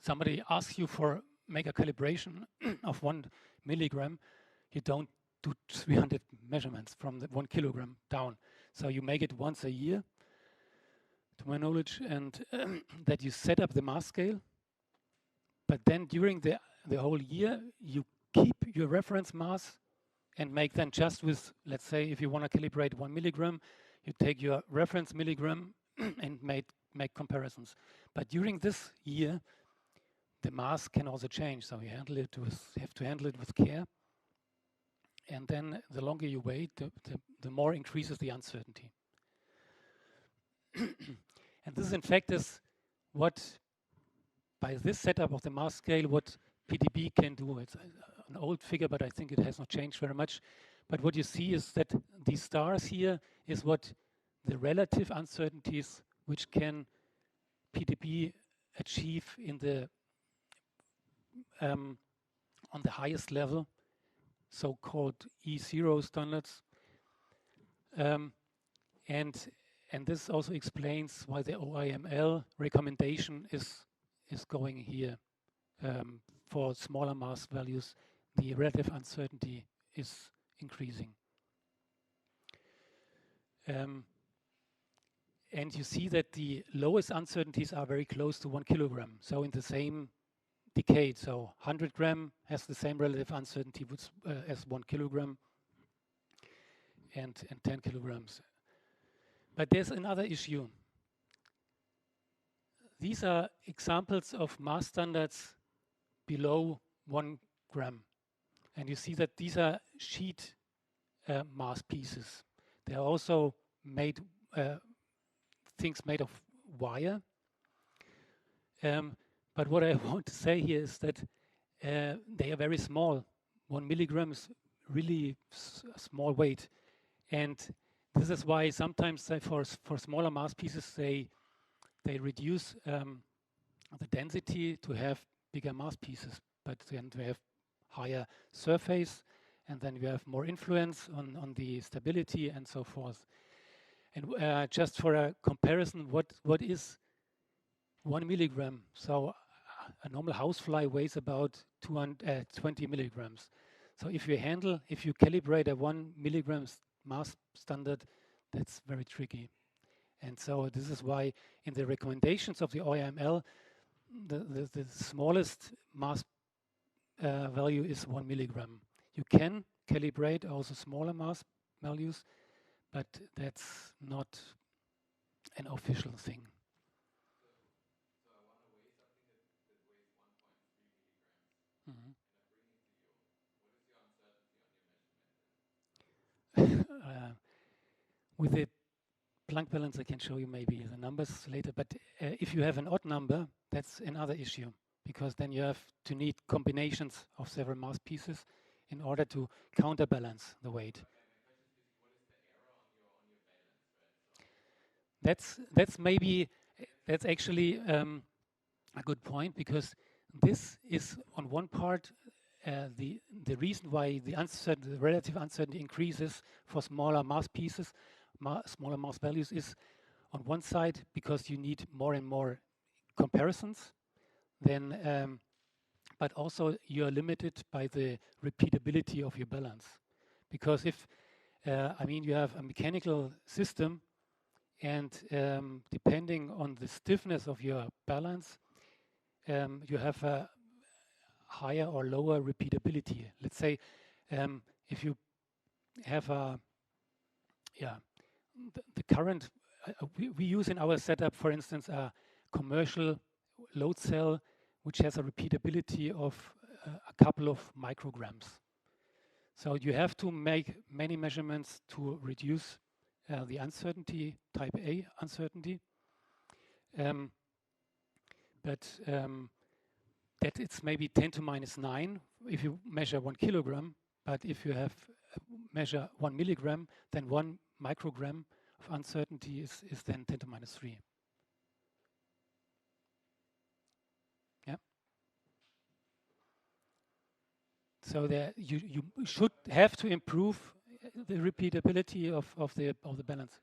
somebody asks you for make a calibration of 1 milligram, you don't do 300 measurements from the 1 kilogram down. So you make it once a year, to my knowledge, and that you set up the mass scale. But then during the whole year, you keep your reference mass and make then just with, let's say, if you want to calibrate 1 milligram, you take your reference milligram and make comparisons. But during this year, the mass can also change, so you have to handle it with care. And then the longer you wait, the more increases the uncertainty. And this, in fact, is what, by this setup of the mass scale, what PTB can do. It's an old figure, but I think it has not changed very much. But what you see is that these stars here is what the relative uncertainties which can PTB achieve in the on the highest level, so-called E0 standards. And this also explains why the OIML recommendation is going here. For smaller mass values, the relative uncertainty is increasing. And you see that the lowest uncertainties are very close to 1 kilogram. So in the same decade, so 100 gram has the same relative uncertainty as 1 kilogram and 10 kilograms. But there's another issue. These are examples of mass standards below 1 gram. And you see that these are sheet mass pieces. They are also made, things made of wire. But what I want to say here is that they are very small. 1 milligram is really a small weight. And this is why sometimes for smaller mass pieces, they reduce the density to have bigger mass pieces, but then we have higher surface, and then we have more influence on the stability and so forth. And just for a comparison, what is 1 milligram? So a normal housefly weighs about 20 milligrams. So if you calibrate a 1 milligram mass standard, that's very tricky. And so this is why in the recommendations of the OIML, the smallest mass value is 1 milligram. You can calibrate also smaller mass values, but that's not an official thing. So I want to weigh something that weighs 1.3 milligrams, Mm-hmm. and I bring it to you. What is your uncertainty on your measurement then? With the Planck balance, I can show you maybe the numbers later, but if you have an odd number, that's another issue, because then you have to need combinations of several mass pieces in order to counterbalance the weight. My question is basically, what is the error on your balance, right? that's maybe that's actually a good point, because this is on one part the reason why the relative uncertainty increases for smaller mass pieces, smaller mass values, is on one side because you need more and more comparisons. Then, but also you are limited by the repeatability of your balance, because if I mean you have a mechanical system, and depending on the stiffness of your balance, you have a higher or lower repeatability. Let's say if you have the current we use in our setup, for instance, a commercial load cell which has a repeatability of a couple of micrograms. So you have to make many measurements to reduce the uncertainty, type A uncertainty. But that it's maybe 10 to minus 9 if you measure 1 kilogram, but if you have measure 1 milligram, then 1 microgram of uncertainty is then 10 to minus 3. Yeah. So there you should have to improve the repeatability of the balance.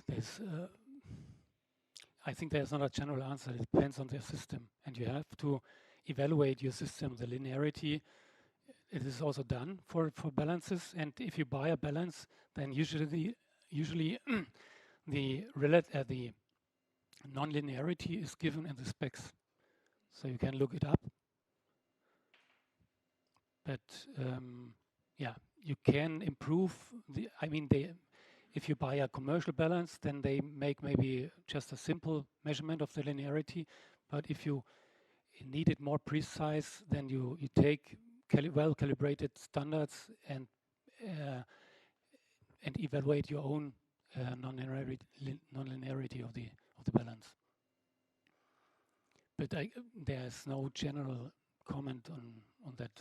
There's, I think there's not a general answer. It depends on the system, and you have to evaluate your system, the linearity. It is also done for balances, and if you buy a balance, then usually the non-linearity is given in the specs, so you can look it up. But yeah, you can improve the. I mean, if you buy a commercial balance, then they make maybe just a simple measurement of the linearity. But if you need it more precise, then you take well-calibrated standards and evaluate your own non-linearity of the balance. But there's no general comment on that.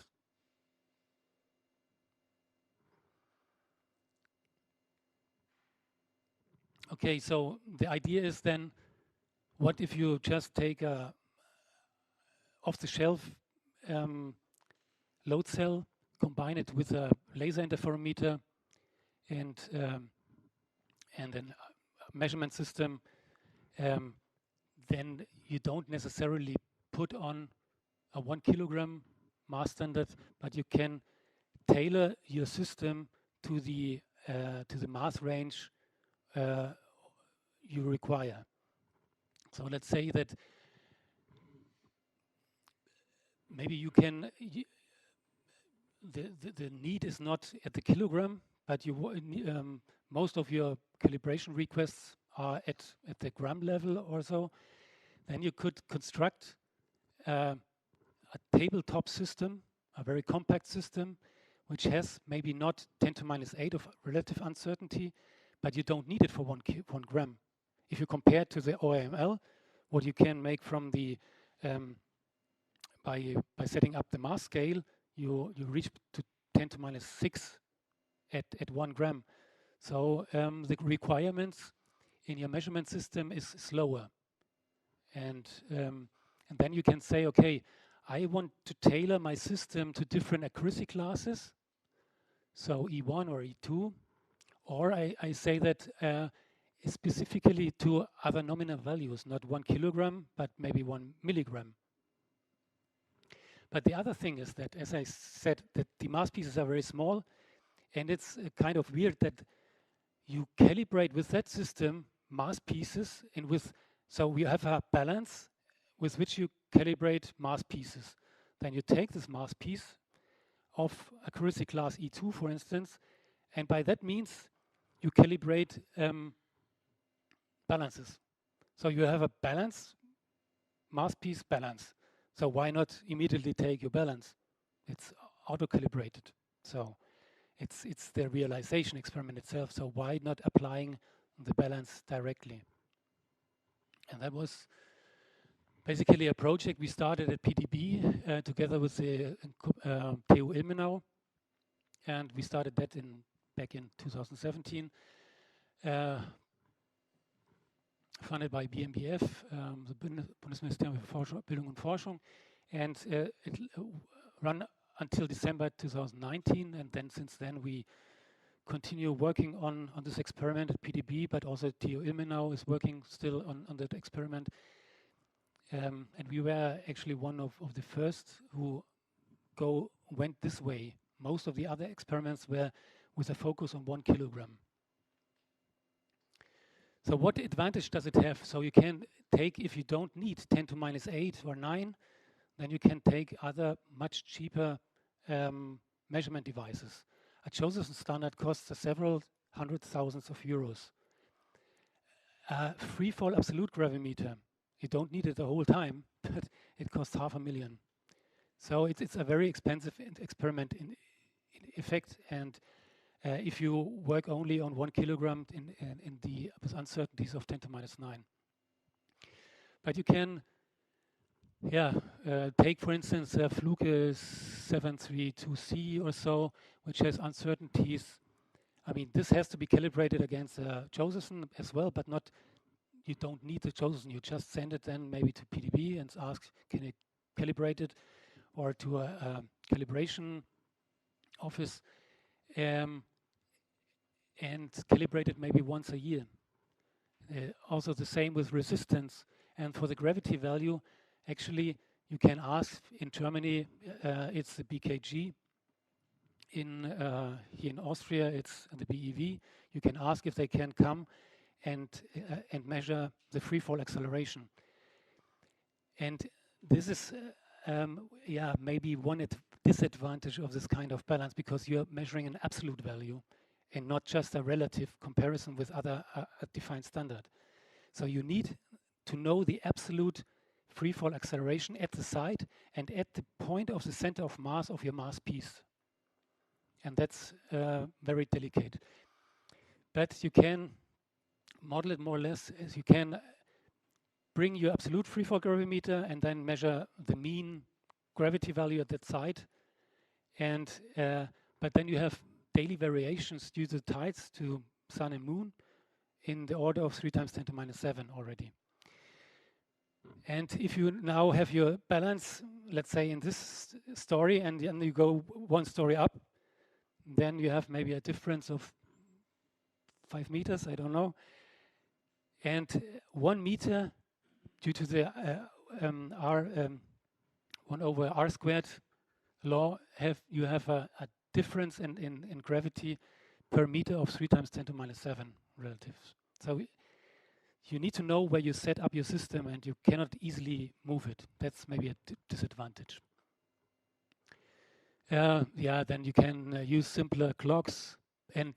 Okay, so the idea is then, what if you just take a off-the-shelf load cell, combine it with a laser interferometer and then a measurement system, then you don't necessarily put on a 1 kilogram mass standard, but you can tailor your system to the mass range you require. So let's say that maybe you can the need is not at the kilogram, but you most of your calibration requests are at the gram level or so. Then you could construct a tabletop system, a very compact system, which has maybe not 10 to minus 8 of relative uncertainty, but you don't need it for 1 gram. If you compare to the OML, what you can make from the by setting up the mass scale, you reach to 10 to minus 6 at 1 gram. So the requirements in your measurement system is lower, and then you can say, okay, I want to tailor my system to different accuracy classes, so E1 or E2, or I say that specifically to other nominal values, not 1 kilogram, but maybe 1 milligram. But the other thing is that, as I said, that the mass pieces are very small, and it's kind of weird that you calibrate with that system mass pieces, and with So we have a balance with which you calibrate mass pieces. Then you take this mass piece of accuracy class E2, for instance, and by that means you calibrate balances. So you have a balance, mass piece balance. So why not immediately take your balance? It's auto-calibrated. So it's the realization experiment itself. So why not applying the balance directly? And that was basically a project we started at PTB together with the TU Ilmenau. And we started that back in 2017. Funded by BMBF, the Bundesministerium für Bildung und Forschung, and it run until December 2019. And then since then we continue working on this experiment at PTB, but also TU Ilmenau is working still on that experiment. And we were actually one of the first who went this way. Most of the other experiments were with a focus on 1 kilogram. So what advantage does it have? So you can take, if you don't need 10 to minus 8 or 9, then you can take other much cheaper measurement devices. A Josephson standard costs several hundred thousands of euros. A free-fall absolute gravimeter, you don't need it the whole time, but it costs $500,000. So it's a very expensive experiment in effect, and if you work only on 1 kilogram in the uncertainties of 10 to minus 9. But you can, take for instance Fluke 732C or so, which has uncertainties. I mean, this has to be calibrated against Josephson as well, but not. You don't need the Josephson. You just send it then maybe to PTB and ask, can it calibrate it, or to a calibration office. And calibrate it maybe once a year. Also the same with resistance. And for the gravity value, actually you can ask in Germany, it's the BKG. Here in Austria, it's the BEV. You can ask if they can come and measure the free fall acceleration. And this is maybe one disadvantage of this kind of balance, because you're measuring an absolute value and not just a relative comparison with other defined standard. So you need to know the absolute free fall acceleration at the site and at the point of the center of mass of your mass piece. And that's very delicate. But you can model it more or less as you can bring your absolute free fall gravimeter and then measure the mean gravity value at that site. And but then you have daily variations due to tides to sun and moon in the order of 3 times 10 to minus 7 already. And if you now have your balance, let's say in this story, and then you go one story up, then you have maybe a difference of 5 meters, I don't know. And 1 meter due to the 1 over r squared law, you have a difference in gravity per meter of 3 times 10 to minus 7 relatives. So you need to know where you set up your system, and you cannot easily move it. That's maybe a disadvantage. Then you can use simpler clocks, and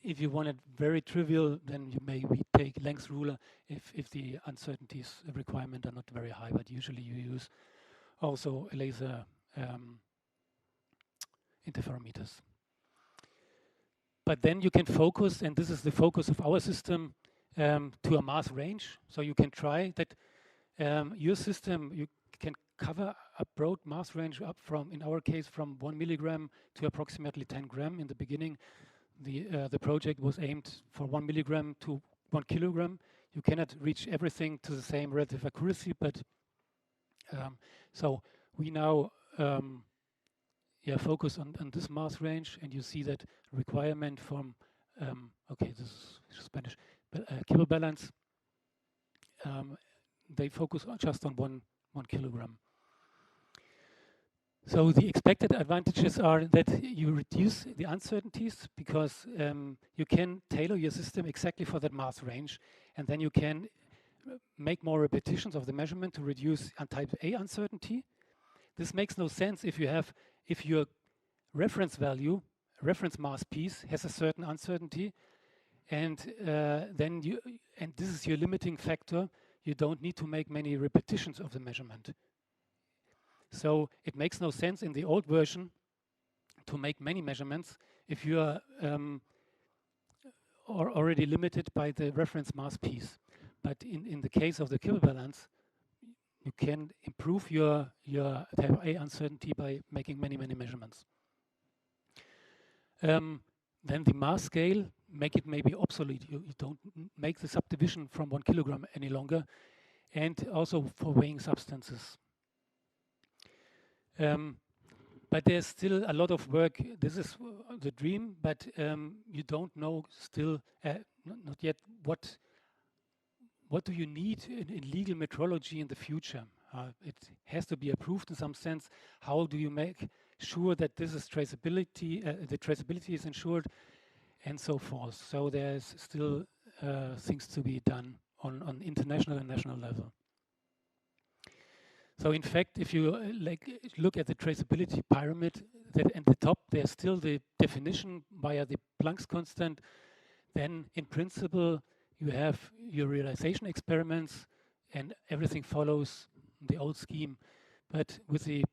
if you want it very trivial, then you maybe take length ruler if the uncertainties requirement are not very high, but usually you use also laser interferometers. But then you can focus, and this is the focus of our system, to a mass range. So you can try that your system, you can cover a broad mass range up from, in our case, from 1 milligram to approximately 10 gram. In the beginning, the project was aimed for 1 milligram to 1 kilogram. You cannot reach everything to the same relative accuracy, but so we now focus on this mass range, and you see that requirement from this is Spanish, but Kibble balance. They focus just on 1 kilogram. So the expected advantages are that you reduce the uncertainties, because you can tailor your system exactly for that mass range, and then you can make more repetitions of the measurement to reduce type A uncertainty. This makes no sense if your reference value, reference mass piece has a certain uncertainty, and this is your limiting factor. You don't need to make many repetitions of the measurement. So it makes no sense in the old version to make many measurements if you are already limited by the reference mass piece. But in the case of the Kibble balance, you can improve your type A uncertainty by making many measurements. Then the mass scale make it maybe obsolete. You don't make the subdivision from 1 kilogram any longer, and also for weighing substances. But there's still a lot of work. This is the dream, but you don't know still, not yet, what do you need in legal metrology in the future? It has to be approved in some sense. How do you make sure that this is traceability, the traceability is ensured, and so forth. So there's still things to be done on international and national level. So in fact, if you look at the traceability pyramid, that at the top there's still the definition via the Planck's constant. Then in principle you have your realization experiments and everything follows the old scheme. But with the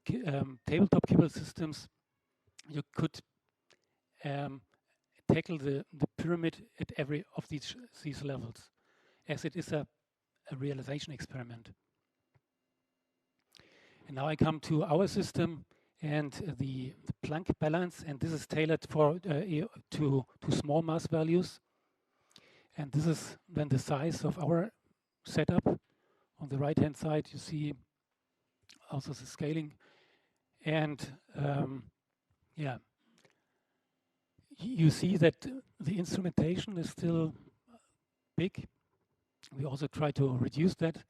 tabletop Kibble systems, you could tackle the pyramid at every of these levels, as it is a realization experiment. And now I come to our system and the Planck balance, and this is tailored for to small mass values. And this is then the size of our setup. On the right-hand side, you see also the scaling. And yeah, you see that the instrumentation is still big. We also try to reduce that.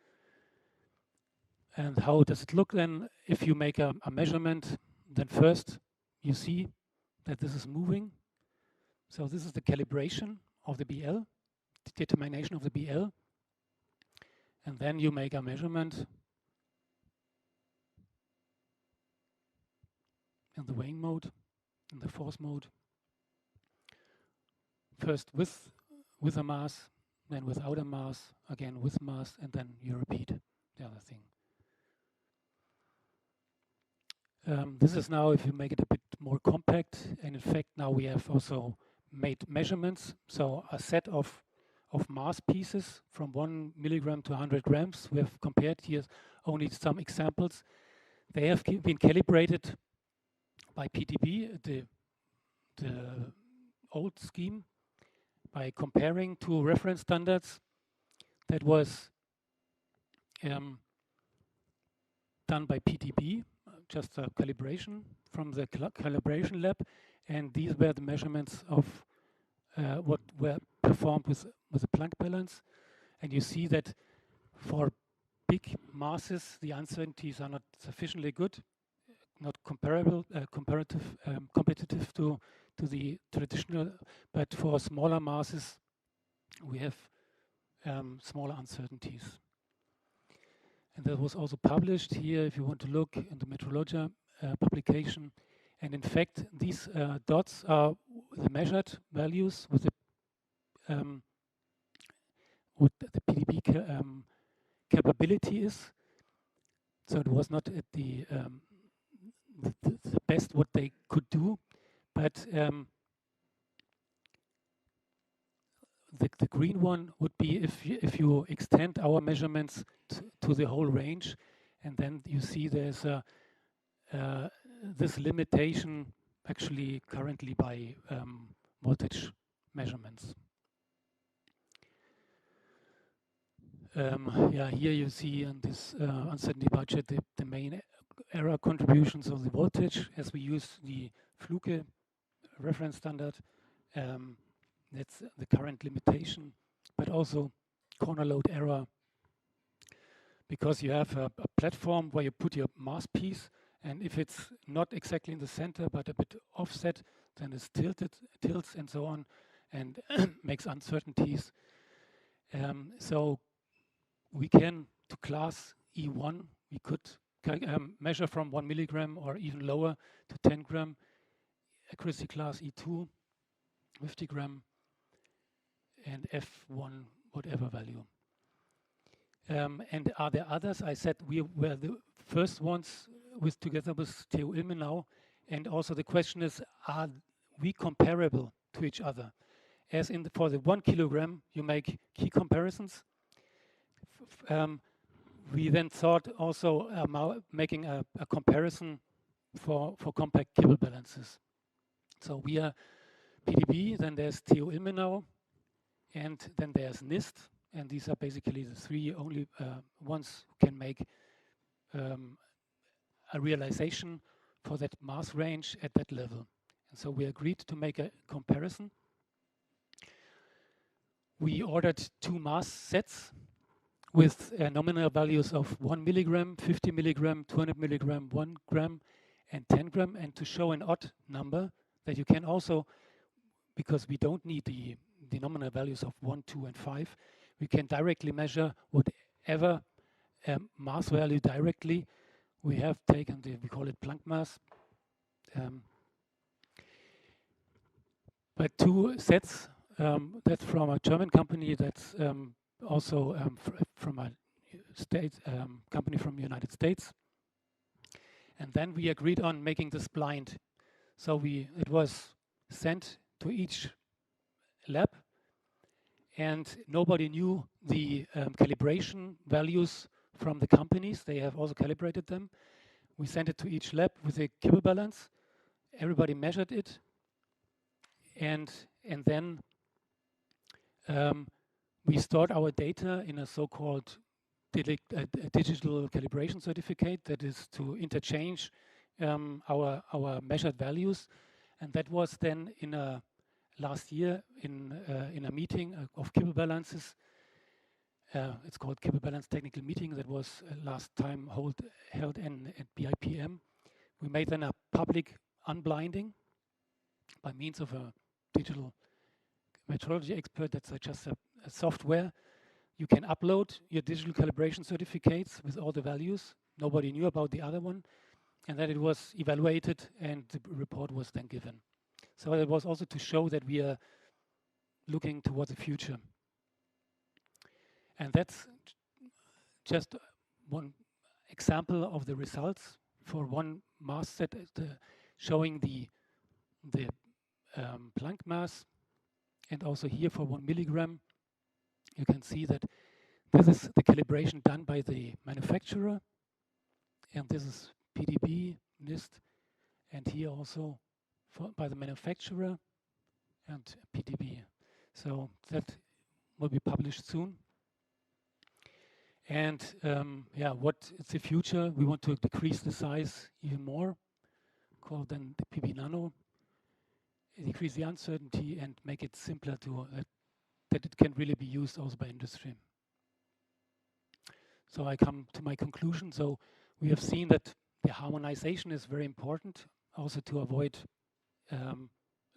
And how does it look then? If you make a measurement, then first you see that this is moving. So this is the calibration of the BL, the determination of the BL. And then you make a measurement in the weighing mode, in the force mode. First with a mass, then without a mass, again with mass, and then you repeat the other thing. This is now, if you make it a bit more compact, and in fact now we have also made measurements. So a set of mass pieces from 1 milligram to 100 grams. We have compared here only some examples. They have been calibrated by PTB, the old scheme, by comparing two reference standards. That was done by PTB, just a calibration from the calibration lab, and these were the measurements of what were performed with the Planck balance. And you see that for big masses, the uncertainties are not sufficiently good, not competitive to the traditional, but for smaller masses, we have smaller uncertainties. And that was also published here, if you want to look in the metrology publication. And in fact, these dots are the measured values with what the PTB capability is. So it was not at the best what they could do, but the green one would be if you extend our measurements to the whole range, and then you see there's this limitation actually currently by voltage measurements. Yeah, here you see on this uncertainty budget the main error contributions of the voltage, as we use the Fluke reference standard. That's the current limitation, but also corner load error, because you have a platform where you put your mass piece, and if it's not exactly in the center but a bit offset, then it's tilts and so on, and makes uncertainties. So we can, to class E1, we could measure from 1 milligram or even lower to 10 gram, accuracy class E2, 50 gram, and F1, whatever value. And are there others? I said we were the first ones together with Theo Ilmenau. And also the question is, are we comparable to each other? As in for the 1 kilogram, you make key comparisons. We then thought also making a comparison for compact Kibble balances. So we are PTB, then there's Theo Ilmenau, and then there's NIST, and these are basically the three only ones who can make a realization for that mass range at that level. And so we agreed to make a comparison. We ordered 2 mass sets with nominal values of 1 milligram, 50 milligram, 200 milligram, 1 gram, and 10 gram, and to show an odd number that you can also, because we don't need the nominal values of 1, 2, and 5, we can directly measure whatever mass value directly. We have taken we call it Planck mass. But 2 sets, that's from a German company, that's also from a state company from the United States. And then we agreed on making this blind. So it was sent to each lab, and nobody knew the calibration values from the companies. They have also calibrated them. We sent it to each lab with a Kibble balance. Everybody measured it, and then we stored our data in a so-called digital calibration certificate that is to interchange our measured values, and that was then in last year in a meeting of Kibble balances. It's called Kibble Balance Technical Meeting. That was last time held at BIPM. We made then a public unblinding by means of a digital metrology expert. That's just a software. You can upload your digital calibration certificates with all the values. Nobody knew about the other one. And then it was evaluated and the report was then given. So it was also to show that we are looking towards the future. And that's just one example of the results for one mass set, showing the Planck mass, and also here for 1 milligram. You can see that this is the calibration done by the manufacturer, and this is PTB, NIST, and here also by the manufacturer and PTB. So that will be published soon. And yeah, what is the future? We want to decrease the size even more, called then the PB nano, decrease the uncertainty and make it simpler to that it can really be used also by industry. So I come to my conclusion. So we have seen that the harmonization is very important, also to avoid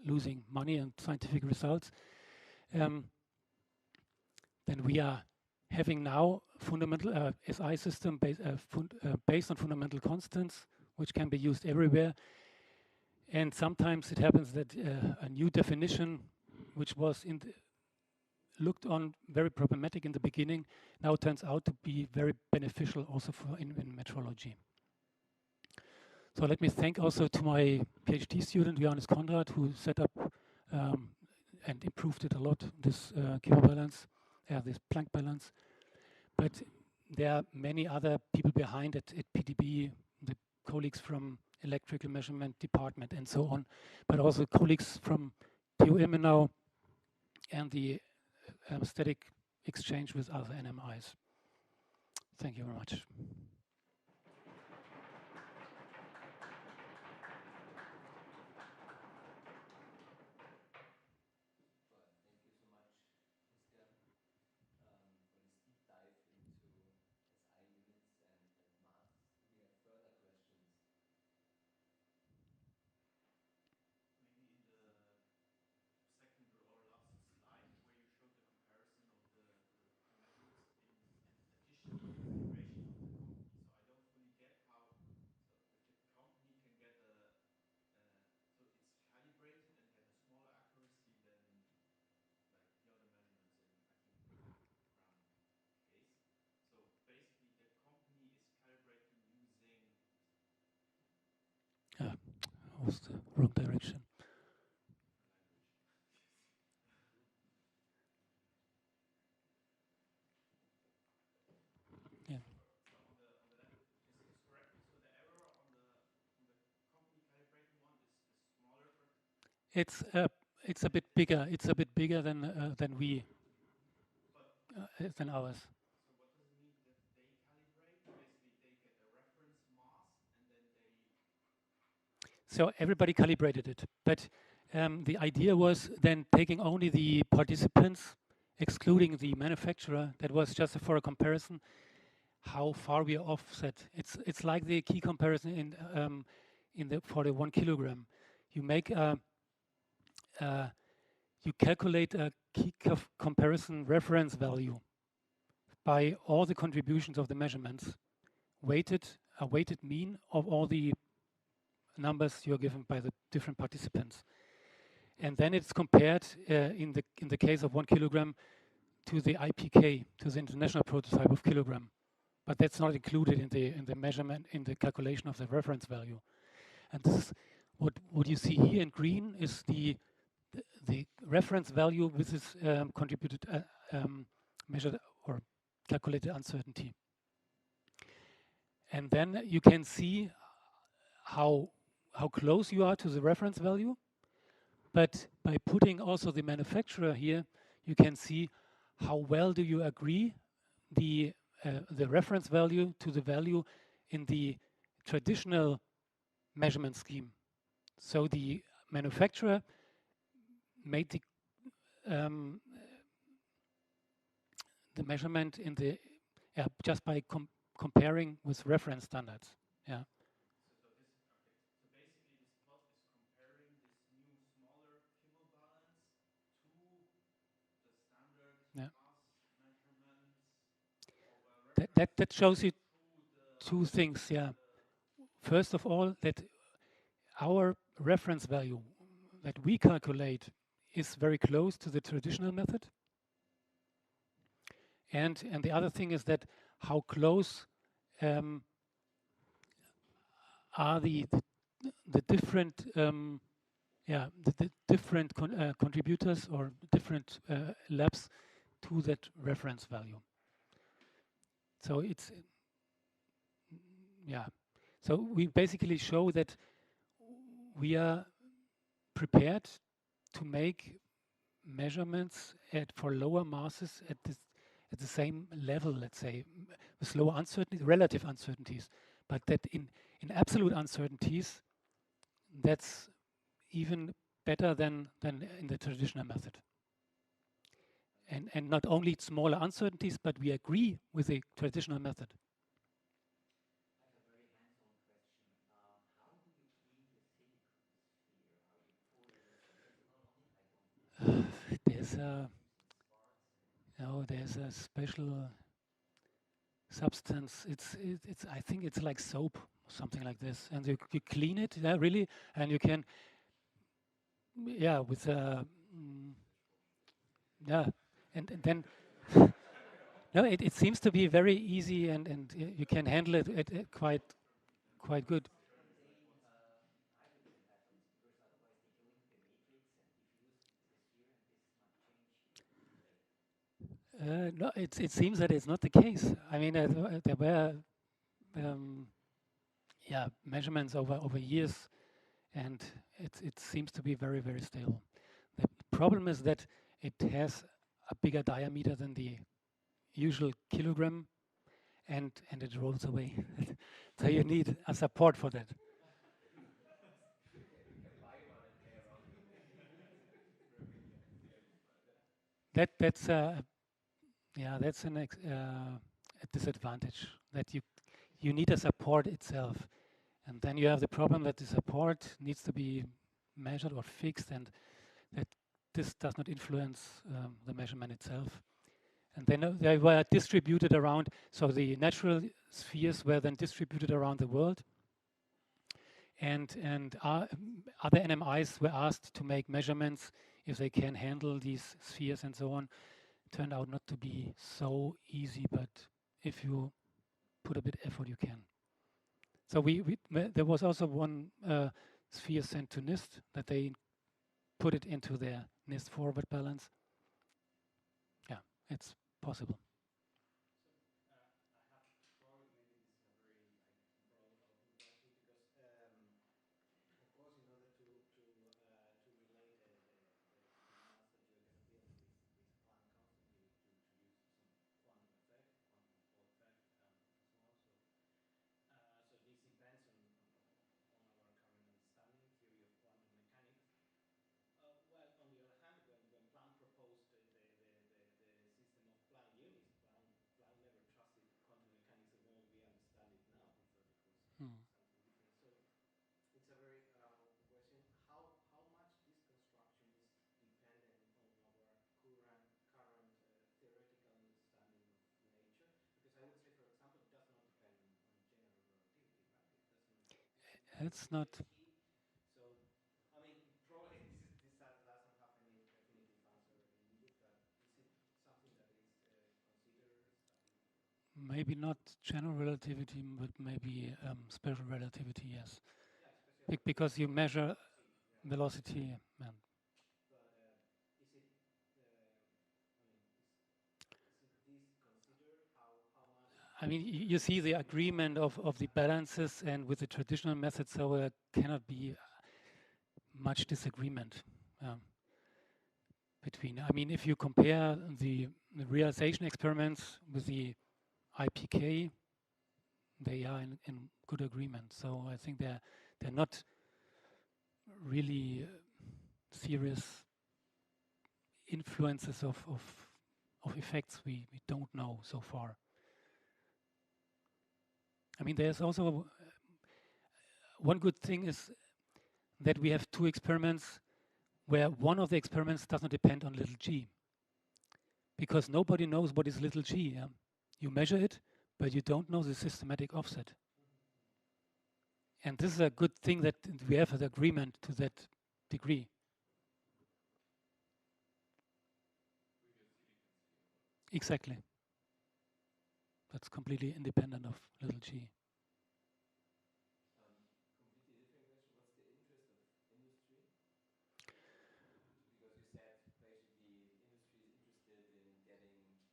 losing money and scientific results. Then we are having now fundamental SI system based on fundamental constants, which can be used everywhere. And sometimes it happens that a new definition, which was looked on very problematic in the beginning, now turns out to be very beneficial also for in metrology. So let me thank also to my PhD student, Johannes Konrad, who set up and improved it a lot, this Kibble balance, this Planck balance. But there are many other people behind it at PTB, the colleagues from electrical measurement department and so on, but also colleagues from Theo Ilmenau and the static exchange with other NMIs. Thank you very much. Second or last slide where you showed the comparison of the was the wrong direction. Yeah. So on the is correct. So the error on the company calibrating one is smaller for It's a bit bigger. It's a bit bigger than we than ours. So what does it mean that they calibrate? Basically, they get a reference mass and then they. So everybody calibrated it, but the idea was then taking only the participants, excluding the manufacturer. That was just for a comparison, how far we are offset. It's like the key comparison in the for the 1 kilogram. You make you calculate a key comparison reference value by all the contributions of the measurements, a weighted mean of all the numbers you're given by the different participants. And then it's compared in the case of 1 kilogram to the IPK, to the international prototype of kilogram. But that's not included in the measurement, in the calculation of the reference value. And this is what you see here in green is the reference value with this contributed measured or calculated uncertainty. And then you can see how close you are to the reference value. But by putting also the manufacturer here, you can see how well do you agree the reference value to the value in the traditional measurement scheme. So the manufacturer made the measurement in the just by comparing with reference standards. Yeah. So basically, this plot is comparing this new smaller Kibble balance to the standard Yeah. mass measurements of a reference. That shows you two things. Yeah. First of all, that our reference value that we calculate is very close to the traditional method. And the other thing is that how close are the different the different contributors or different labs to that reference value. So it's so we basically show that we are prepared to make measurements for lower masses at the same level, let's say, with lower uncertainties, relative uncertainties, but that in absolute uncertainties, that's even better than in the traditional method. And not only smaller uncertainties, but we agree with the traditional method. I have a very hands-on question. How do you clean the silicon sphere? Are you pouring ethanol on it? There's a special substance. It's I think it's like soap or something like this, and you clean it really, and you can with and then no, it seems to be very easy, and you can handle it quite good. Hydrogen atoms, because otherwise they go into the matrix and diffuse the sphere, and this is not changed. No, it seems that it's not the case. I mean, there were measurements over years, and it seems to be very, very stable. The problem is that it has a bigger diameter than the usual kilogram, and it rolls away. So you need a support for that. That's a disadvantage, that you need a support itself, and then you have the problem that the support needs to be measured or fixed, and that this does not influence the measurement itself. And then they were distributed around, so the natural spheres were then distributed around the world, and other NMIs were asked to make measurements if they can handle these spheres and so on. Turned out not to be so easy, but if you put a bit effort, you can. So there was also one sphere sent to NIST, that they put it into their NIST forward balance. Yeah, it's possible. So I have probably maybe this is a very broad open question because of course in order to relate the mass that you're going to build with a Planck constant you need to use some quantum effect, quantum Hall effect, and so on. So this depends on our current understanding, theory of quantum mechanics. Well, on the other hand, when Planck proposed the system of Planck units, Planck never trusted quantum mechanics the way we understand it now. He thought it was something different. So it's a very open question. How much this construction is dependent on our current theoretical understanding of nature? Because I would say, for example, it does not depend on general relativity, right? It doesn't. It's not. Key. So, I mean, probably this doesn't have any definitive answer immediate, but is it something that is considered studied? Maybe not general relativity, but maybe special relativity, yes. Yeah, especially Because you measure velocity. velocity. And But is it? I mean, is it this considered? How much? I mean, you see the agreement of the balances, and with the traditional method, so there cannot be much disagreement between. I mean, if you compare the realization experiments with the IPK, they are in good agreement. So I think they're not really serious influences of effects we don't know so far. I mean, there's also one good thing is that we have two experiments where one of the experiments doesn't depend on little g, because nobody knows what is little g. Yeah? You measure it, but you don't know the systematic offset. And this is a good thing that we have an agreement to that degree. Exactly. That's completely independent of little g. Completely different question. What's the interest of industry? Because you said basically industry is interested in getting, for example,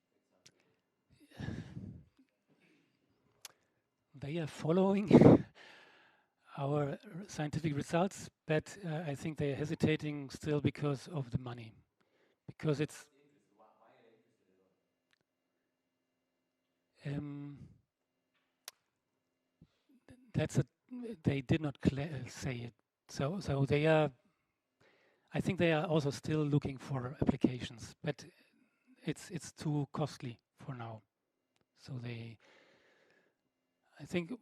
They are following our scientific results, but I think they are hesitating still because of the money. Because it's why are they interested at all? That's a. They did not say it. So they are. I think they are also still looking for applications, but it's too costly for now. So they. I think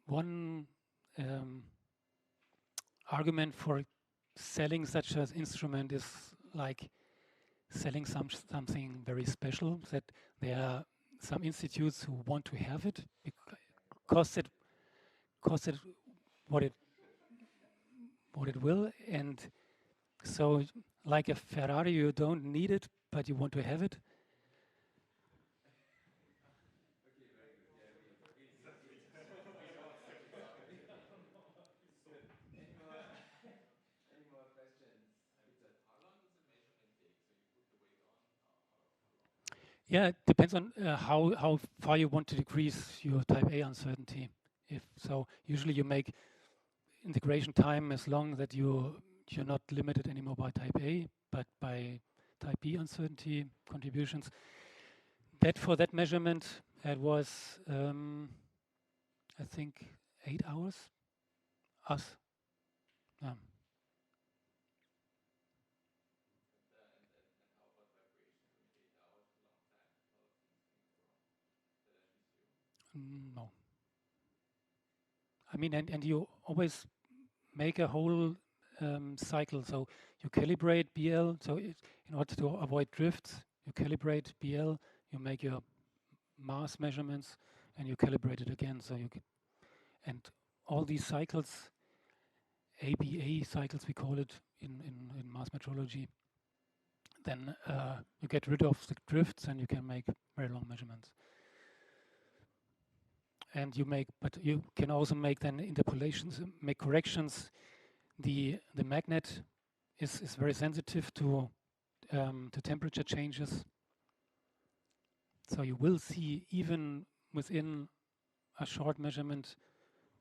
one argument for selling such an instrument is like selling something very special, that there are some institutes who want to have it because it what it will, and so like a Ferrari, you don't need it, but you want to have it. Okay, very good. Yeah, any more questions? How long does a measurement take? So you put the weight on. How long? Yeah, it depends on how far you want to decrease your type A uncertainty. If so, usually you make integration time as long that you're not limited anymore by type A, but by type B uncertainty contributions. That for that measurement, it was I think 8 hours. Us. Yeah. And how about vibrations? I mean, 8 hours is a long time. A lot of things can go wrong. That I assume. No. I mean, and you always make a whole cycle. So you calibrate BL. So in order to avoid drifts, you calibrate BL. You make your mass measurements, and you calibrate it again. So you get, and all these cycles, ABA cycles, we call it in mass metrology. Then you get rid of the drifts, and you can make very long measurements. and but you can also make then interpolations, make corrections. The magnet is very sensitive to temperature changes. So you will see even within a short measurement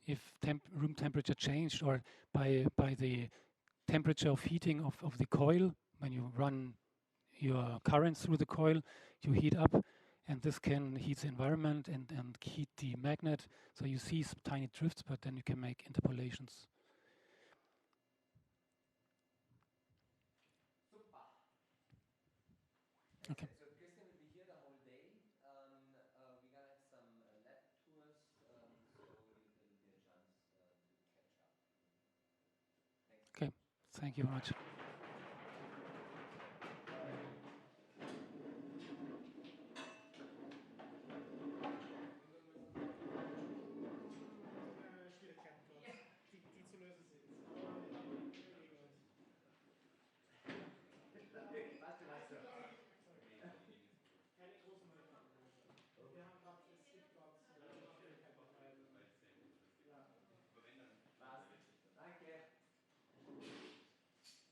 if room temperature changed, or by the temperature of heating of the coil. When you run your current through the coil, you heat up, and this can heat the environment and heat the magnet. So you see some tiny drifts, but then you can make interpolations. Super. Okay. So Christian will be here the whole day. We're gonna have some lab tours, so there will be a chance to catch up. Thanks. Okay. Thank you very much. Schwierigkeiten gerade, die zu lösen sind. Aber überlegen wir uns. Warte, warte. Keine großen neuen Fragen. Wir haben gerade, es gibt gerade Schwierigkeiten, weil ja. Aber wenn, dann Passt. Danke.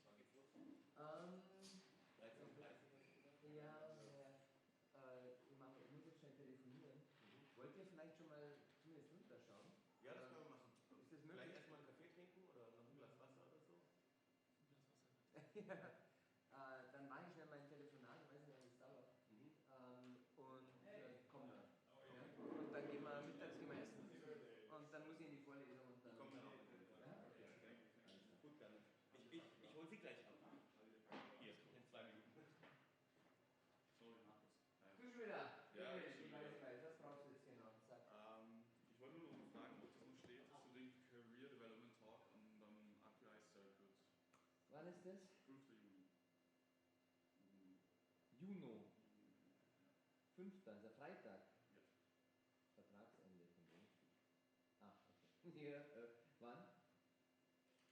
wann geht's los? 13:30 hast du gesagt? Ja, ich muss jetzt schnell telefonieren. Wollt ihr vielleicht schon mal zumindest runterschauen? Ja, das können wir machen. Ist das Vielleicht möglich? erstmal einen Kaffee trinken oder noch ein Glas Wasser oder so? Ja. Dann mache ich schnell mein Telefonat, ich weiß nicht, wie lange das dauert. Komm dann. Ja? Und dann gehen wir mittags essen. Und dann muss ich in die Vorlesung und dann. Ich komme dann auch mit dir. Ja? Okay, super. Alles klar. Gut, gerne. Ich hole Sie gleich ab. Hier, in 2 Minuten. Sorry, Markus. Du schon wieder? Ja, ich weiß. Was brauchst du jetzt genau? Sag. Ich wollte nur noch mal fragen, ob das noch steht, dass du den Career Development Talk am API Circuit. Wann ist das? 5. Juni. Juno. Ja. 5. Also Freitag. Ja. Vertragsende von dem. Okay. Ja, wann?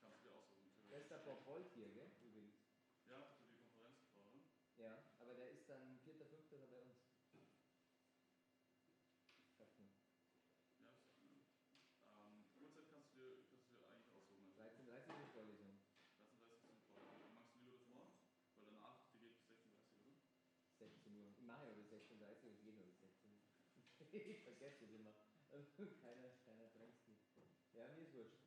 Kannst du dir aussuchen. Der ist der Bob Holt hier, gell? Übrigens. Ja, für die Konferenz gefahren. Ja, aber der ist dann 4., 5. bei uns. Sagt man. Ja, Uhrzeit kannst du dir eigentlich aussuchen. 13:30 ist Vorlesung. 13:30 ist die Vorlesung. Magst du lieber davor? Weil danach, die geht bis 16:30, oder? 16 Uhr. Ich mache ja bis 16:30, es geht nur bis 16 Uhr. Ich vergesse es immer. Keiner drängt mich. Ja, mir ist wurscht.